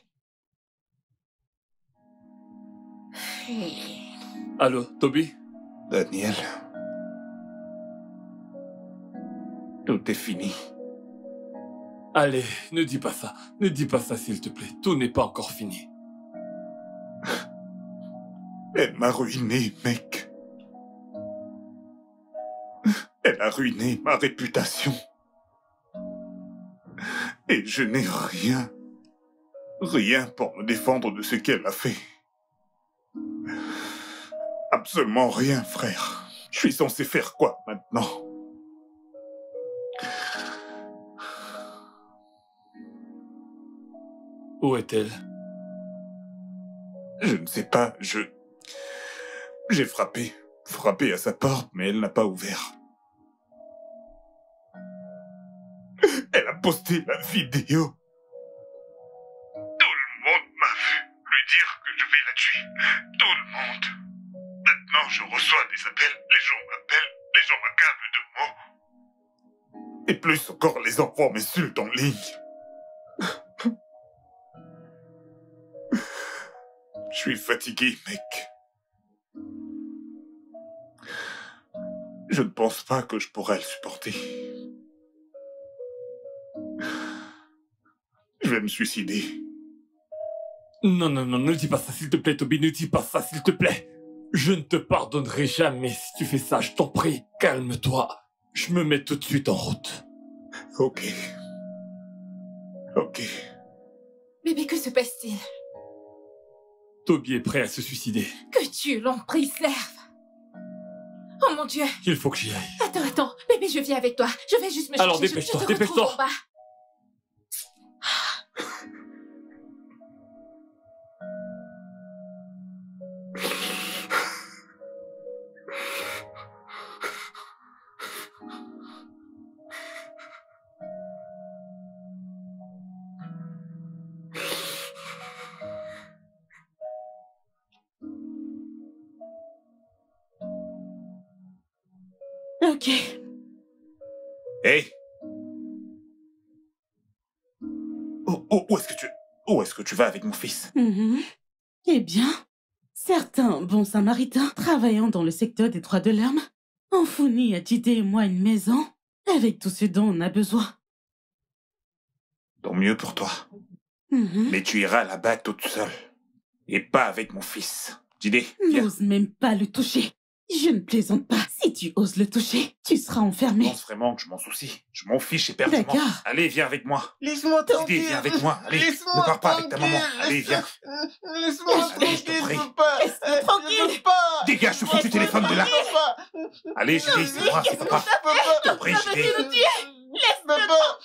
Hey. Allô, Toby? Daniel. Tout est fini. Allez, ne dis pas ça. Ne dis pas ça, s'il te plaît. Tout n'est pas encore fini. Elle m'a ruiné, mec. Elle a ruiné ma réputation. Et je n'ai rien. Rien pour me défendre de ce qu'elle a fait. Absolument rien, frère. Je suis censé faire quoi maintenant? Où est-elle? Je ne sais pas, J'ai frappé à sa porte, mais elle n'a pas ouvert. Elle a posté la vidéo. Tout le monde m'a vu lui dire que je vais la tuer. Tout le monde. Maintenant, je reçois des appels, les gens m'appellent, les gens m'accablent de mots. Et plus encore, les enfants m'insultent en ligne. Je suis fatigué, mec. Je ne pense pas que je pourrais le supporter. Je vais me suicider. Non, non, non, ne dis pas ça, s'il te plaît, Toby. Ne dis pas ça, s'il te plaît. Je ne te pardonnerai jamais si tu fais ça, je t'en prie. Calme-toi. Je me mets tout de suite en route. Ok. Ok. Bébé, que se passe-t-il? Toby est prêt à se suicider. Que Dieu l'en préserve. Oh mon Dieu. Il faut que j'y aille. Attends, bébé, je viens avec toi. Je vais juste me Alors, chercher. dépêche-toi, je te dépêche-toi. retrouve en bas. Ok. Hey! Où est-ce que tu vas avec mon fils? Mhm. Eh bien, certains bons samaritains travaillant dans le secteur des droits de l'homme ont fourni à Jide et moi une maison avec tout ce dont on a besoin. Tant mieux pour toi. Mhm. Mais tu iras là-bas toute seule. Et pas avec mon fils. Jide, viens. N'ose même pas le toucher. Je ne plaisante pas. Si tu oses le toucher, tu seras Tu enfermé. penses vraiment que je m'en soucie? Je m'en fiche éperdument. D'accord. Allez, viens avec moi. Laisse-moi tranquille. Viens avec moi. Allez, Laisse-moi ne pars pas avec ta tranquille. maman. Allez, viens. Laisse-moi Allez, je te tranquille, prie. papa. Laisse-moi tranquille. Je veux pas. Dégage ce foutu téléphone de là. Papa. Allez, JD, c'est moi, c'est papa. Papa. Je te prie, JD. Papa.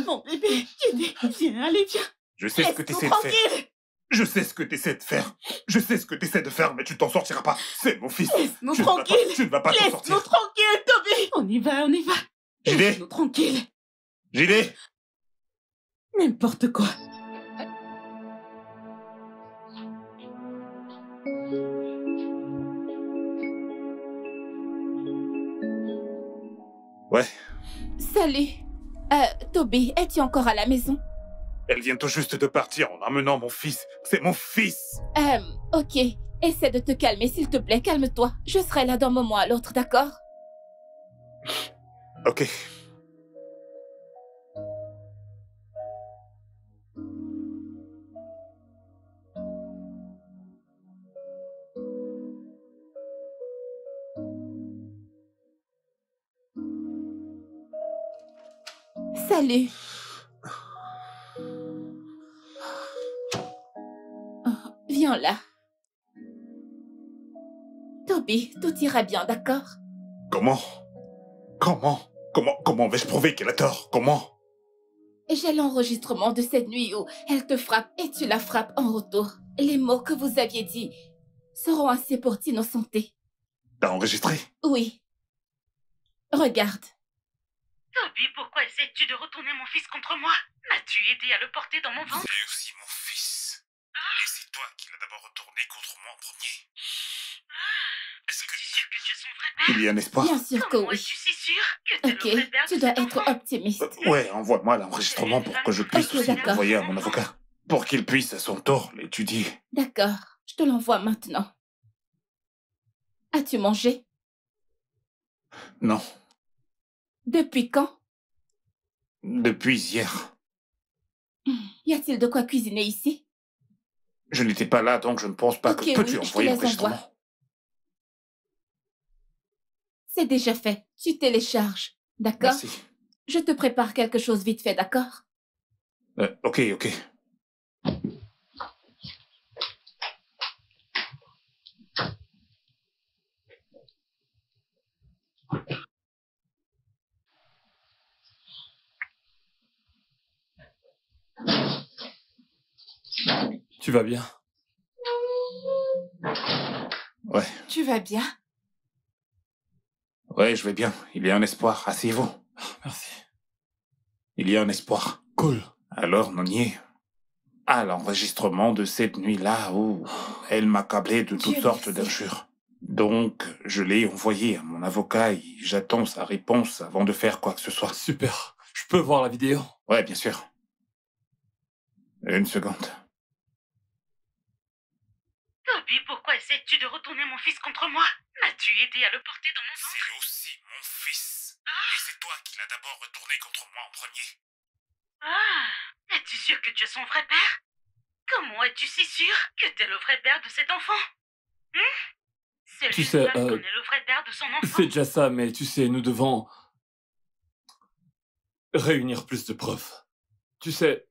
Mon bébé, viens, allez, viens. Je sais ce que Laisse-nous t'essaies de faire. tranquille. Je sais ce que t'essaies de faire. Je sais ce que t'essaies de faire, mais tu t'en sortiras pas. C'est mon fils. Laisse-nous Tu ne vas pas- tranquille. Tu ne vas pas t'en Laisse-nous sortir. tranquille, Toby. On y va, on y va. JD, Laisse-nous tranquille. JD. N'importe quoi. Ouais, Salut. Toby, es-tu encore à la maison? elle vient tout juste de partir en emmenant mon fils. C'est mon fils. Ok. Essaie de te calmer, s'il te plaît. Calme-toi. Je serai là d'un moment à l'autre, d'accord? Ok. Salut. Oh, viens là. Toby, tout ira bien, d'accord? Comment vais-je prouver qu'elle a tort? Comment? J'ai l'enregistrement de cette nuit où elle te frappe et tu la frappes en retour. Les mots que vous aviez dit seront assez pour t'innocenter. T'as enregistré? Oui. Regarde. Toby, pourquoi essaies-tu de retourner mon fils contre moi? M'as-tu aidé à le porter dans mon ventre? C'est aussi mon fils. Et c'est toi qui l'as d'abord retourné contre moi en premier. Est-ce que Tu es sûr que tu es son vrai père? il y a un espoir? Bien sûr que Comment oui. es-tu si sûr que t'es Ok, le vrai père de tu dois cet être enfant? optimiste. Ouais, envoie-moi l'enregistrement pour que je puisse Ok, aussi d'accord. l'envoyer à mon avocat. Pour qu'il puisse à son tour l'étudier. D'accord, je te l'envoie maintenant. As-tu mangé? Non, Depuis quand? depuis hier. Y a-t-il de quoi cuisiner ici? Je n'étais pas là, donc je ne pense pas Ok, que... Peux-tu oui, je te envoyer les l'enregistrement? envoie. C'est déjà fait. Tu télécharges. D'accord? Merci. Je te prépare quelque chose vite fait, d'accord? Ok. Tu vas bien? Ouais, Tu vas bien? je vais bien. Il y a un espoir. Asseyez-vous. Merci. Il y a un espoir. Cool. Alors, Nonier, à l'enregistrement de cette nuit-là où elle m'accablait de toutes Dieu sortes merci. d'injures. Donc, je l'ai envoyé à mon avocat et j'attends sa réponse avant de faire quoi que ce soit. Super. Je peux voir la vidéo? Ouais, bien sûr. Une seconde. Toby, pourquoi essaies-tu de retourner mon fils contre moi? M'as-tu aidé à le porter dans mon ventre? C'est aussi mon fils. Et c'est toi qui l'as d'abord retourné contre moi en premier. Ah, es-tu sûr que tu es son vrai père? Comment es-tu si sûr que t'es le vrai père de cet enfant? C'est Tu lui sais, seul connaît le vrai père de son enfant. C'est déjà ça, mais tu sais, nous devons réunir plus de preuves. Tu sais,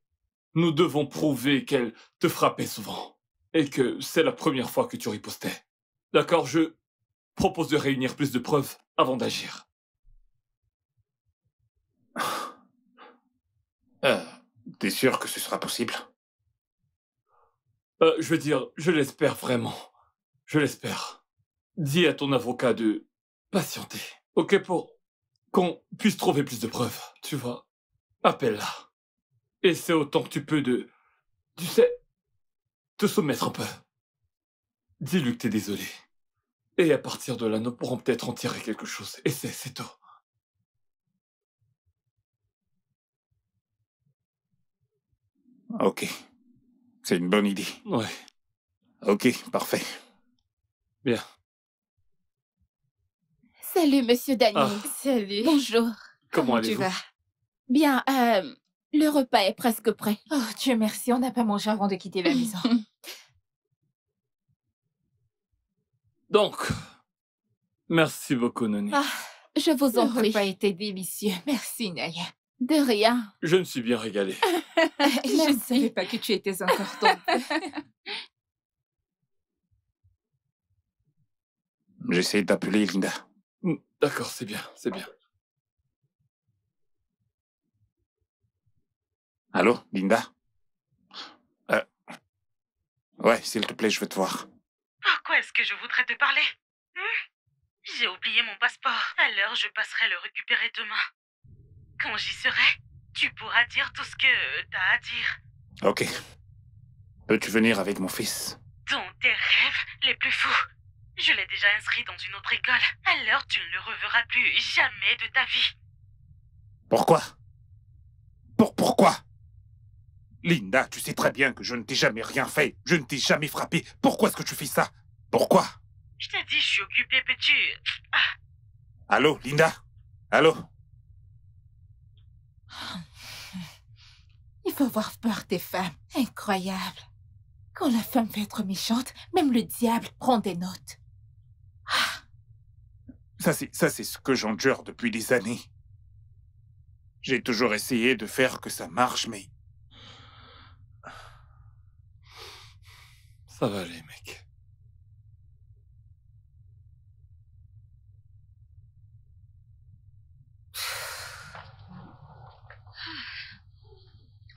nous devons prouver qu'elle te frappait souvent et que c'est la première fois que tu ripostais. D'accord, je propose de réunir plus de preuves avant d'agir. T'es sûr que ce sera possible? Je veux dire, je l'espère vraiment. Je l'espère. Dis à ton avocat de patienter. Ok, pour qu'on puisse trouver plus de preuves. Tu vois, appelle-la. Et c'est autant que tu peux de... Tu sais, te soumettre un peu. Dis-lui que t'es désolé. Et à partir de là, nous pourrons peut-être en tirer quelque chose. Et c'est tout. Ok. C'est une bonne idée. Ouais, Ok, parfait. bien. Salut, monsieur Daniel. Ah. Salut. Bonjour. Comment tu allez-vous? vas? Bien, le repas est presque prêt. Oh, Dieu merci, on n'a pas mangé avant de quitter la maison. Donc, Merci beaucoup, Noni. Ah, je vous en Le prie. repas était délicieux. Merci, Naya. De rien. Je me suis bien régalé. Je ne Merci. savais pas que tu étais encore tombée. J'essaie d'appeler Linda. D'accord, c'est bien, c'est bien. Allô, Linda? Ouais, s'il te plaît, je veux te voir. Pourquoi est-ce que je voudrais te parler? J'ai oublié mon passeport. Alors je passerai le récupérer demain. Quand j'y serai, tu pourras dire tout ce que t'as à dire. Ok. Peux-tu venir avec mon fils? Dans tes rêves les plus fous. Je l'ai déjà inscrit dans une autre école. Alors tu ne le reverras plus jamais de ta vie. Pourquoi? Pourquoi? Linda, tu sais très bien que je ne t'ai jamais rien fait. Je ne t'ai jamais frappé. Pourquoi est-ce que tu fais ça? Pourquoi? Je t'ai dit, je suis occupée, peux-tu... Allô, Linda? Allô? Il faut avoir peur des femmes. Incroyable. Quand la femme veut être méchante, même le diable prend des notes. Ça, c'est ce que j'endure depuis des années. J'ai toujours essayé de faire que ça marche, mais... Ça va aller, mec.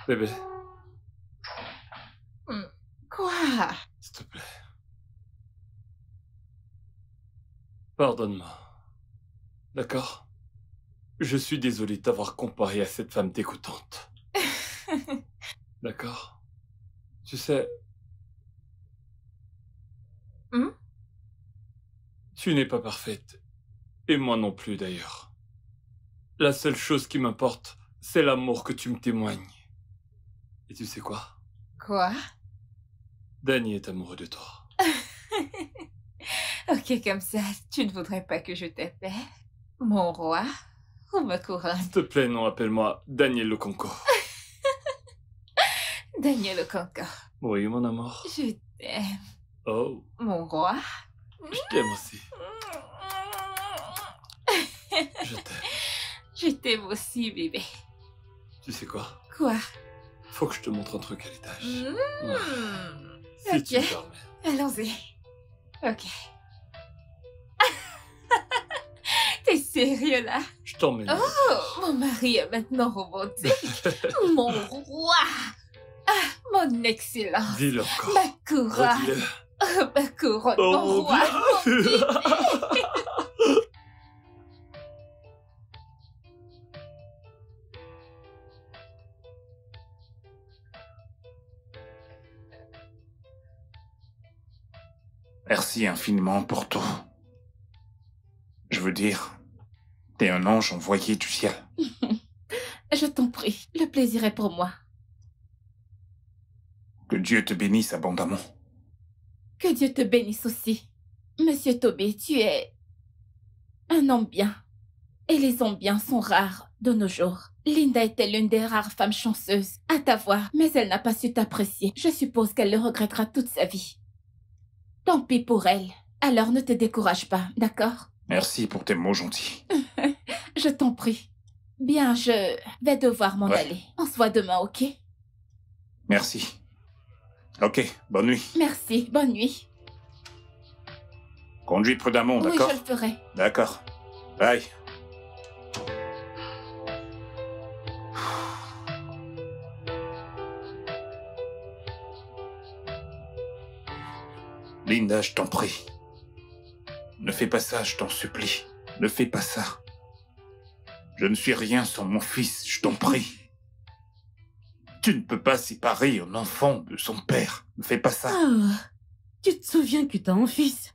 Bébé, Quoi? s'il te plaît. Pardonne-moi. D'accord? Je suis désolé de t'avoir comparé à cette femme dégoûtante. D'accord? Tu sais... Tu n'es pas parfaite. Et moi non plus, d'ailleurs. La seule chose qui m'importe, c'est l'amour que tu me témoignes. Et tu sais quoi? Quoi? Danny est amoureux de toi. Ok, comme ça, tu ne voudrais pas que je t'appelle mon roi ou ma couronne? S'il te plaît, non, appelle-moi Daniel Loconco. Daniel Okonko, Oui, mon amour. je t'aime, Oh, mon roi. je t'aime aussi. Je t'aime. Je t'aime aussi, bébé. Tu sais quoi? Quoi? Faut que je te montre un truc à l'étage. Ok. Si tu me permets. Allons-y. Ok. T'es sérieux là? Je t'emmène. à Oh, mon mari est maintenant romantique. Mon roi. Ah, mon excellence. Dis-le encore. Ma couronne. Redis-le. Oh, ma couronne, Oh, mon mon roi. Mon Dieu. bébé. Merci infiniment pour tout. Je veux dire, t'es un ange envoyé du ciel. Je t'en prie, le plaisir est pour moi. Que Dieu te bénisse abondamment. Que Dieu te bénisse aussi. Monsieur Tobé, tu es un homme bien. Et les hommes bien sont rares de nos jours. Linda était l'une des rares femmes chanceuses à t'avoir, mais elle n'a pas su t'apprécier. Je suppose qu'elle le regrettera toute sa vie. Tant pis pour elle. Alors ne te décourage pas, d'accord? Merci pour tes mots gentils. Je t'en prie. Bien, je vais devoir m'en Ouais. aller. On se voit demain, ok? Merci. Ok, bonne nuit. Merci, bonne nuit. Conduis prudemment, Oui, d'accord? je le ferai. D'accord. Bye. Linda, je t'en prie. Ne fais pas ça, je t'en supplie. Ne fais pas ça. Je ne suis rien sans mon fils, je t'en prie. Tu ne peux pas séparer un enfant de son père. Ne fais pas ça. Ah, tu te souviens que t'as un fils?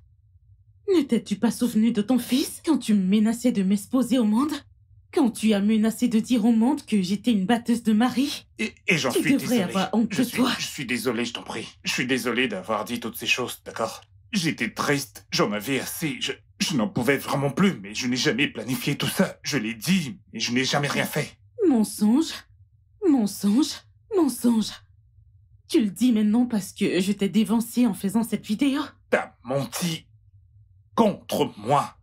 Ne t'es-tu pas souvenu de ton fils quand tu me menaçais de m'exposer au monde? Quand tu as menacé de dire au monde que j'étais une batteuse de mari? Et j'en Tu suis devrais désolé. avoir honte de toi. Je suis désolé, je t'en prie. Je suis désolé d'avoir dit toutes ces choses, d'accord? J'étais triste, j'en avais assez, je n'en pouvais vraiment plus, mais je n'ai jamais planifié tout ça. Je l'ai dit, mais je n'ai jamais rien fait. Mensonge, mensonge, mensonge. Tu le dis maintenant parce que je t'ai dévancé en faisant cette vidéo? T'as menti contre moi.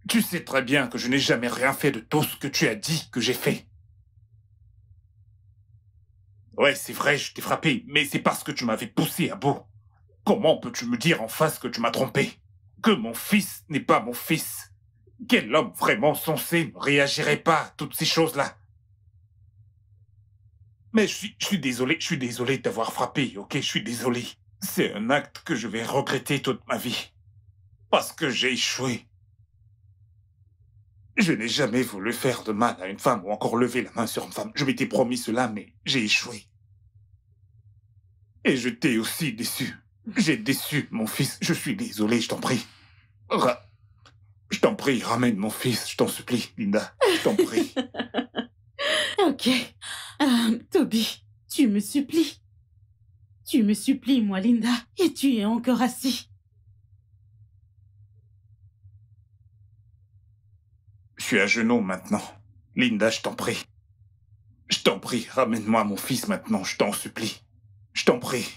Tu sais très bien que je n'ai jamais rien fait de tout ce que tu as dit que j'ai fait. Ouais, c'est vrai, je t'ai frappé, mais c'est parce que tu m'avais poussé à bout. Comment peux-tu me dire en face que tu m'as trompé? Que mon fils n'est pas mon fils? Quel homme vraiment sensé ne réagirait pas à toutes ces choses-là? Mais je suis désolé de t'avoir frappé, ok? Je suis désolé. C'est un acte que je vais regretter toute ma vie. Parce que j'ai échoué. Je n'ai jamais voulu faire de mal à une femme ou encore lever la main sur une femme. Je m'étais promis cela, mais j'ai échoué. Et je t'ai aussi déçu. J'ai déçu mon fils. Je suis désolé, je t'en prie. Je t'en prie, ramène mon fils, je t'en supplie, Linda. Je t'en prie. Ok. Toby, tu me supplies. Tu me supplies, moi, Linda, et tu es encore assis. Je suis à genoux maintenant. Linda, je t'en prie. Je t'en prie, ramène-moi mon fils maintenant, je t'en supplie. Je t'en prie.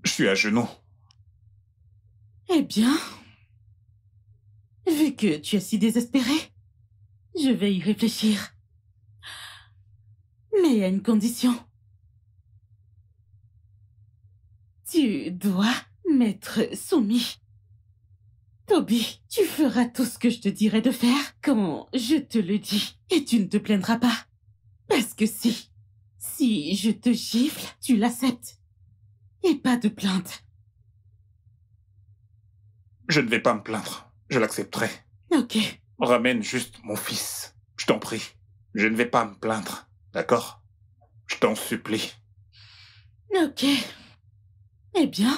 Je suis à genoux. Eh bien, vu que tu es si désespéré, je vais y réfléchir. Mais à une condition. Tu dois m'être soumis. Toby, tu feras tout ce que je te dirai de faire quand je te le dis. Et tu ne te plaindras pas. Parce que si je te gifle, tu l'acceptes. Et pas de plainte. Je ne vais pas me plaindre. Je l'accepterai. Ok. Ramène juste mon fils. Je t'en prie. Je ne vais pas me plaindre. D'accord? Je t'en supplie. Ok. Eh bien,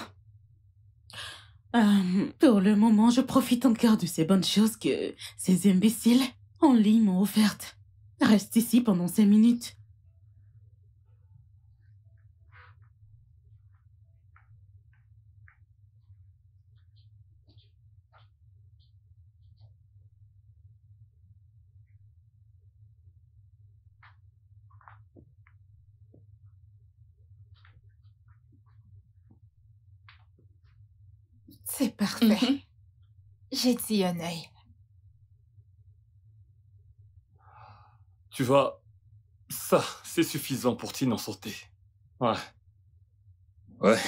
pour le moment, je profite encore de ces bonnes choses que ces imbéciles en ligne m'ont offertes. Reste ici pendant 5 minutes. C'est parfait. Mhm. J'ai dit un œil. Tu vois, ça, c'est suffisant pour t'innocenter. Ouais. Ouais.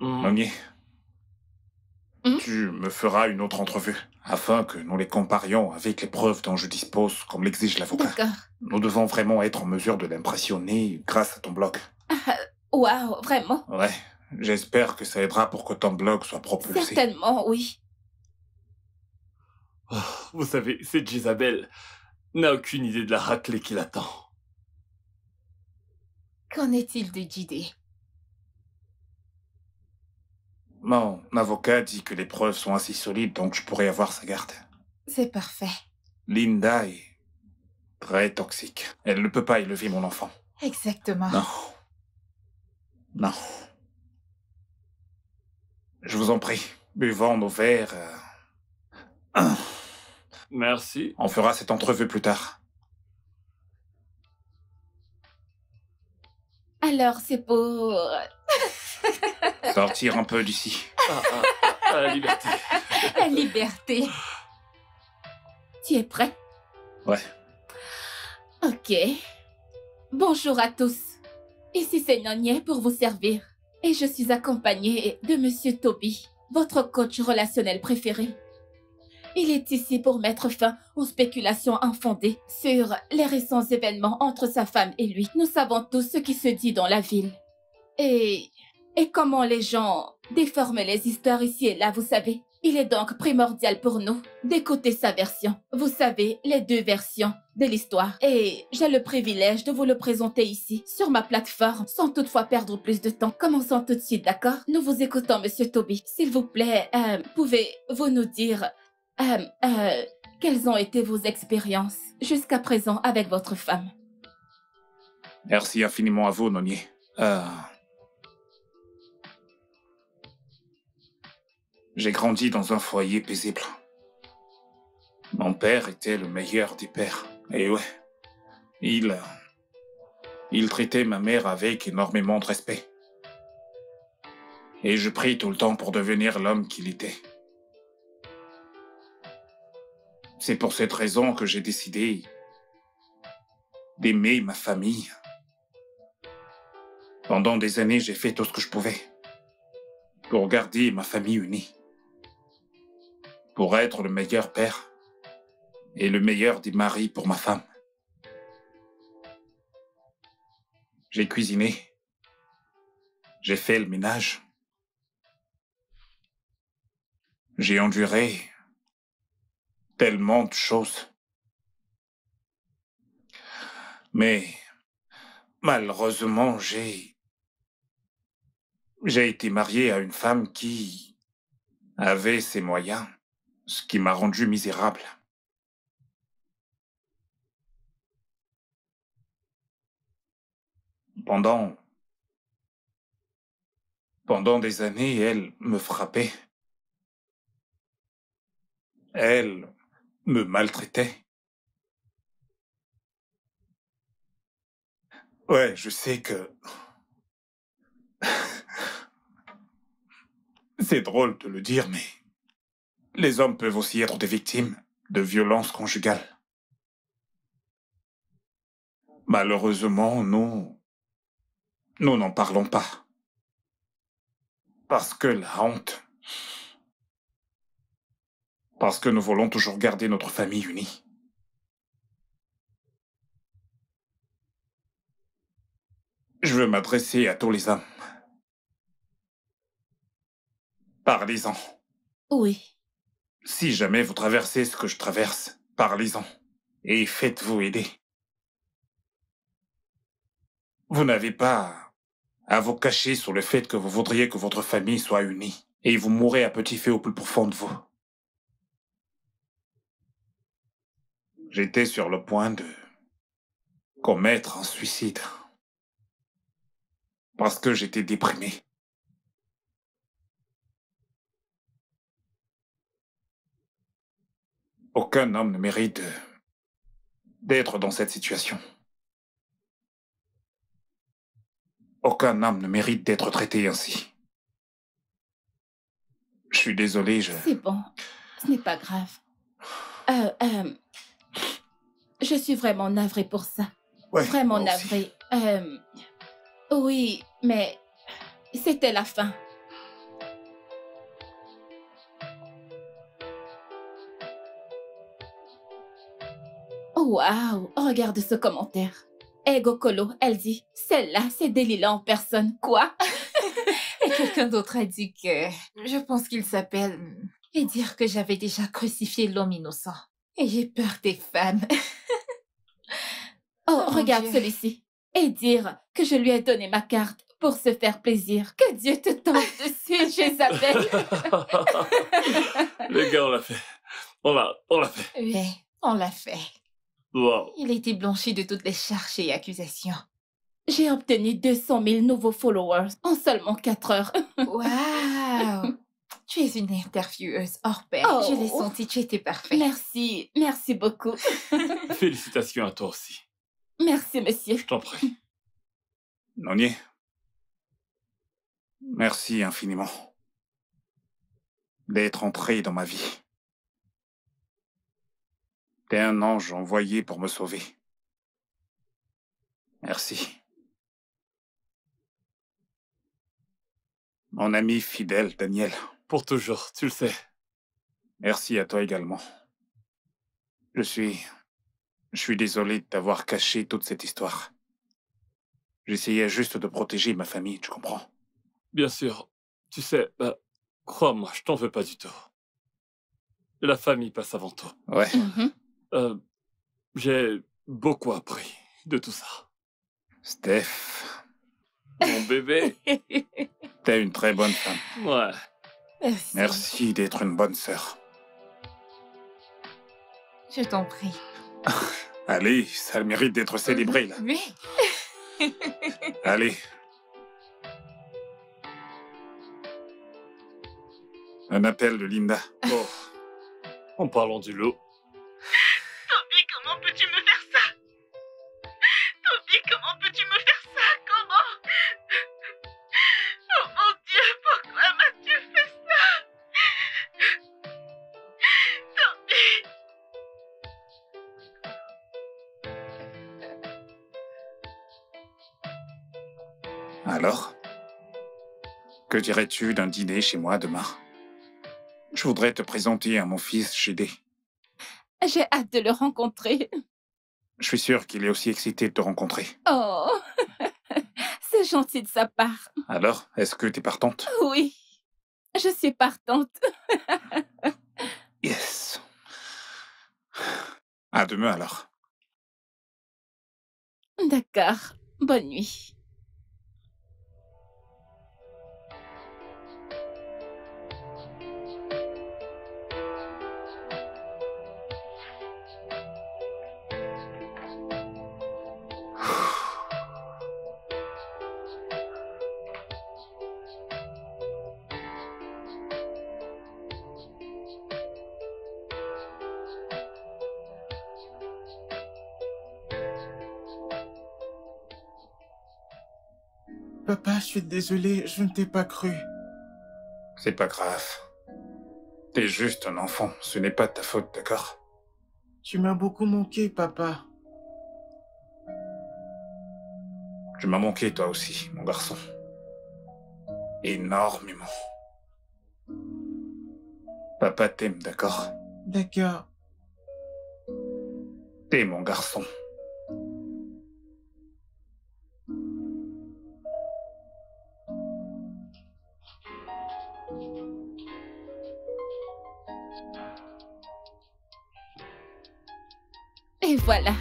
Hmm. Nonier. Hmm? Tu me feras une autre entrevue, afin que nous les comparions avec les preuves dont je dispose, comme l'exige l'avocat. D'accord. Nous devons vraiment être en mesure de l'impressionner grâce à ton blog. Waouh, vraiment? Ouais, j'espère que ça aidera pour que ton blog soit propulsé. Certainement, oui. Oh, vous savez, cette Isabelle n'a aucune idée de la raclée qui l'attend. Qu'en est-il de JD? Mon avocat dit que les preuves sont assez solides, donc je pourrais avoir sa garde. C'est parfait. Linda est très toxique. Elle ne peut pas élever mon enfant. Exactement. Non. Non. Je vous en prie, buvons nos verres. Merci. On fera cette entrevue plus tard. Alors, c'est pour... Sortir un peu d'ici. À la liberté. la liberté. Tu es prêt? Ouais. Ok. Bonjour à tous. Ici c'est Nonier pour vous servir. Et je suis accompagnée de Monsieur Toby, votre coach relationnel préféré. Il est ici pour mettre fin aux spéculations infondées sur les récents événements entre sa femme et lui. Nous savons tous ce qui se dit dans la ville. Et comment les gens déforment les histoires ici et là, vous savez. Il est donc primordial pour nous d'écouter sa version. Vous savez, les deux versions de l'histoire. Et j'ai le privilège de vous le présenter ici, sur ma plateforme, sans toutefois perdre plus de temps. Commençons tout de suite, d'accord? Nous vous écoutons, Monsieur Toby. S'il vous plaît, pouvez-vous nous dire quelles ont été vos expériences jusqu'à présent avec votre femme? Merci infiniment à vous, Nonier. J'ai grandi dans un foyer paisible. Mon père était le meilleur des pères. Et ouais, il traitait ma mère avec énormément de respect. Et je prie tout le temps pour devenir l'homme qu'il était. C'est pour cette raison que j'ai décidé d'aimer ma famille. Pendant des années, j'ai fait tout ce que je pouvais pour garder ma famille unie, pour être le meilleur père et le meilleur des maris pour ma femme. J'ai cuisiné, j'ai fait le ménage, j'ai enduré tellement de choses. Mais malheureusement, j'ai été marié à une femme qui avait ses moyens, ce qui m'a rendu misérable. Pendant des années, elle me frappait. Elle me maltraitait. Ouais, je sais que c'est drôle de le dire, mais les hommes peuvent aussi être des victimes de violences conjugales. Malheureusement, nous n'en parlons pas. Parce que la honte. Parce que nous voulons toujours garder notre famille unie. Je veux m'adresser à tous les hommes. Parlez-en. Oui. Si jamais vous traversez ce que je traverse, parlez-en. Et faites-vous aider. Vous n'avez pas à vous cacher sur le fait que vous voudriez que votre famille soit unie. Et vous mourrez à petit feu au plus profond de vous. J'étais sur le point de commettre un suicide. Parce que j'étais déprimé. Aucun homme ne mérite d'être dans cette situation. Aucun homme ne mérite d'être traité ainsi. Je suis désolé, C'est bon. Ce n'est pas grave. Je suis vraiment navrée pour ça. Ouais, Vraiment moi aussi. navrée. Oui, mais c'était la fin. Oh, waouh! Regarde ce commentaire. Ego Colo, elle dit, celle-là, c'est Delilah en personne. Quoi? Et quelqu'un d'autre a dit que... Je pense qu'il s'appelle... Et dire que j'avais déjà crucifié l'homme innocent. Et j'ai peur des femmes. Oh, Oh, mon regarde Dieu. celui-ci. Et dire que je lui ai donné ma carte pour se faire plaisir. Que Dieu te tombe dessus, Jézabel. Les gars, on l'a fait. On l'a fait. Oui, on l'a fait. Wow. Il a été blanchi de toutes les charges et accusations. J'ai obtenu 200 000 nouveaux followers en seulement 4 heures. Waouh! Tu es une intervieweuse hors pair. Oh. Je l'ai senti, tu étais parfait. Merci, merci beaucoup. Félicitations à toi aussi. Merci, monsieur. Je t'en prie. Nonier, merci infiniment d'être entré dans ma vie. T'es un ange envoyé pour me sauver. Merci. Mon ami fidèle, Daniel, Pour toujours, tu le sais. merci à toi également. Je suis désolé de t'avoir caché toute cette histoire. J'essayais juste de protéger ma famille, tu comprends? Bien sûr. Tu sais, crois-moi, je t'en veux pas du tout. La famille passe avant tout. Ouais. Mhm. J'ai beaucoup appris de tout ça. Steph, Mon bébé. t'es une très bonne femme. Ouais. Merci. Merci d'être une bonne sœur. Je t'en prie. Allez, ça a le mérite d'être célébré, là. Oui. Allez. Un appel de Linda. Oh. En parlant du lot. Toby, comment peux-tu me faire ça? Toby, comment peux-tu me faire ça? Comment? Oh mon Dieu, pourquoi Alors? Que dirais-tu d'un dîner chez moi demain? Je voudrais te présenter à mon fils Gédé. J'ai hâte de le rencontrer. Je suis sûr qu'il est aussi excité de te rencontrer. Oh, c'est gentil de sa part. Alors, est-ce que t'es partante? Oui, je suis partante. Yes. À demain alors. D'accord, bonne nuit. Papa, je suis désolé, je ne t'ai pas cru. C'est pas grave. T'es juste un enfant, ce n'est pas de ta faute, d'accord? Tu m'as beaucoup manqué, papa. Tu m'as manqué toi aussi, mon garçon. Énormément. Papa t'aime, d'accord? D'accord. T'es mon garçon. Et voilà.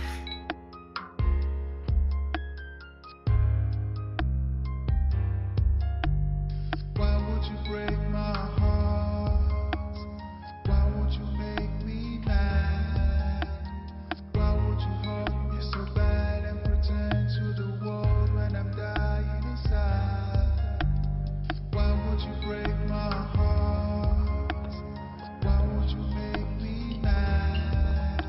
Why would you break my heart? Why would you make me mad? Why would you hurt me so bad and pretend to the world when I'm dying inside? Why would you break my heart? Why would you make me mad?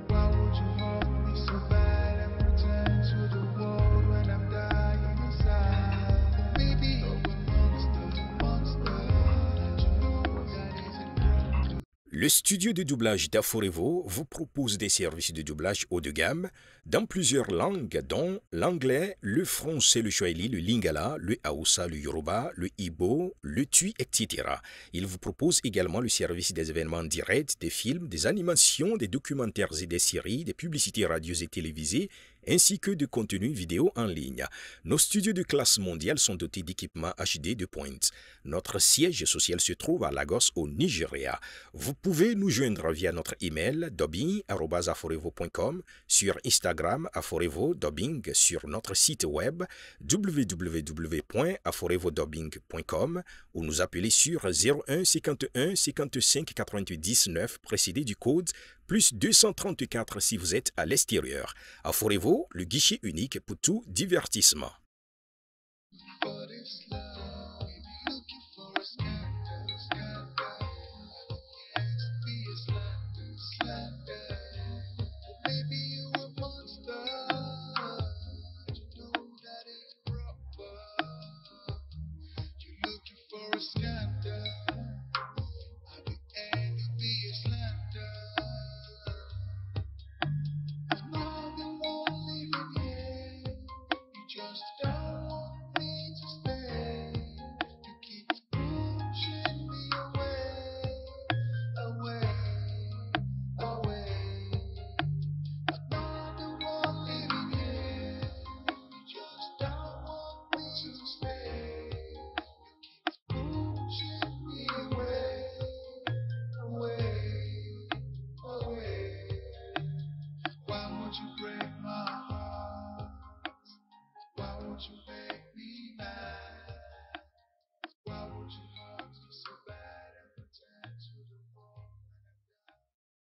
Why would you hurt me so bad and pretend to the world when I'm dying inside? Maybe you're a monster that you know that isn't wrong. Le studio de doublage d'Aforevo vous propose des services de doublage haut de gamme dans plusieurs langues, dont l'anglais, le français, le swahili, le lingala, le hausa, le yoruba, le igbo, le tui, etc. Il vous propose également le service des événements directs, des films, des animations, des documentaires et des séries, des publicités radio et télévisées, ainsi que de contenus vidéo en ligne. Nos studios de classe mondiale sont dotés d'équipements HD de pointe. Notre siège social se trouve à Lagos, au Nigeria. Vous pouvez nous joindre via notre email dubbing@aforevo.com, sur Instagram Aforevo Dubbing, sur notre site web www.aforevodubbing.com ou nous appeler sur 01 51 55 88 19 précédé du code plus 234 si vous êtes à l'extérieur. Aforevo, le guichet unique pour tout divertissement. But it's love, looking for a scandal, scandal. Be a slander, slander. Maybe you a monster. You know that ain't proper. You're looking for a scandal. At the end, you'll be a slander. I'm not the one living here. You just don't want me to stay. You keep pushing me away, away, away. I'm not the one living here. You just don't want me to stay. You keep pushing me away, away, away. Why would you break my heart? Why would you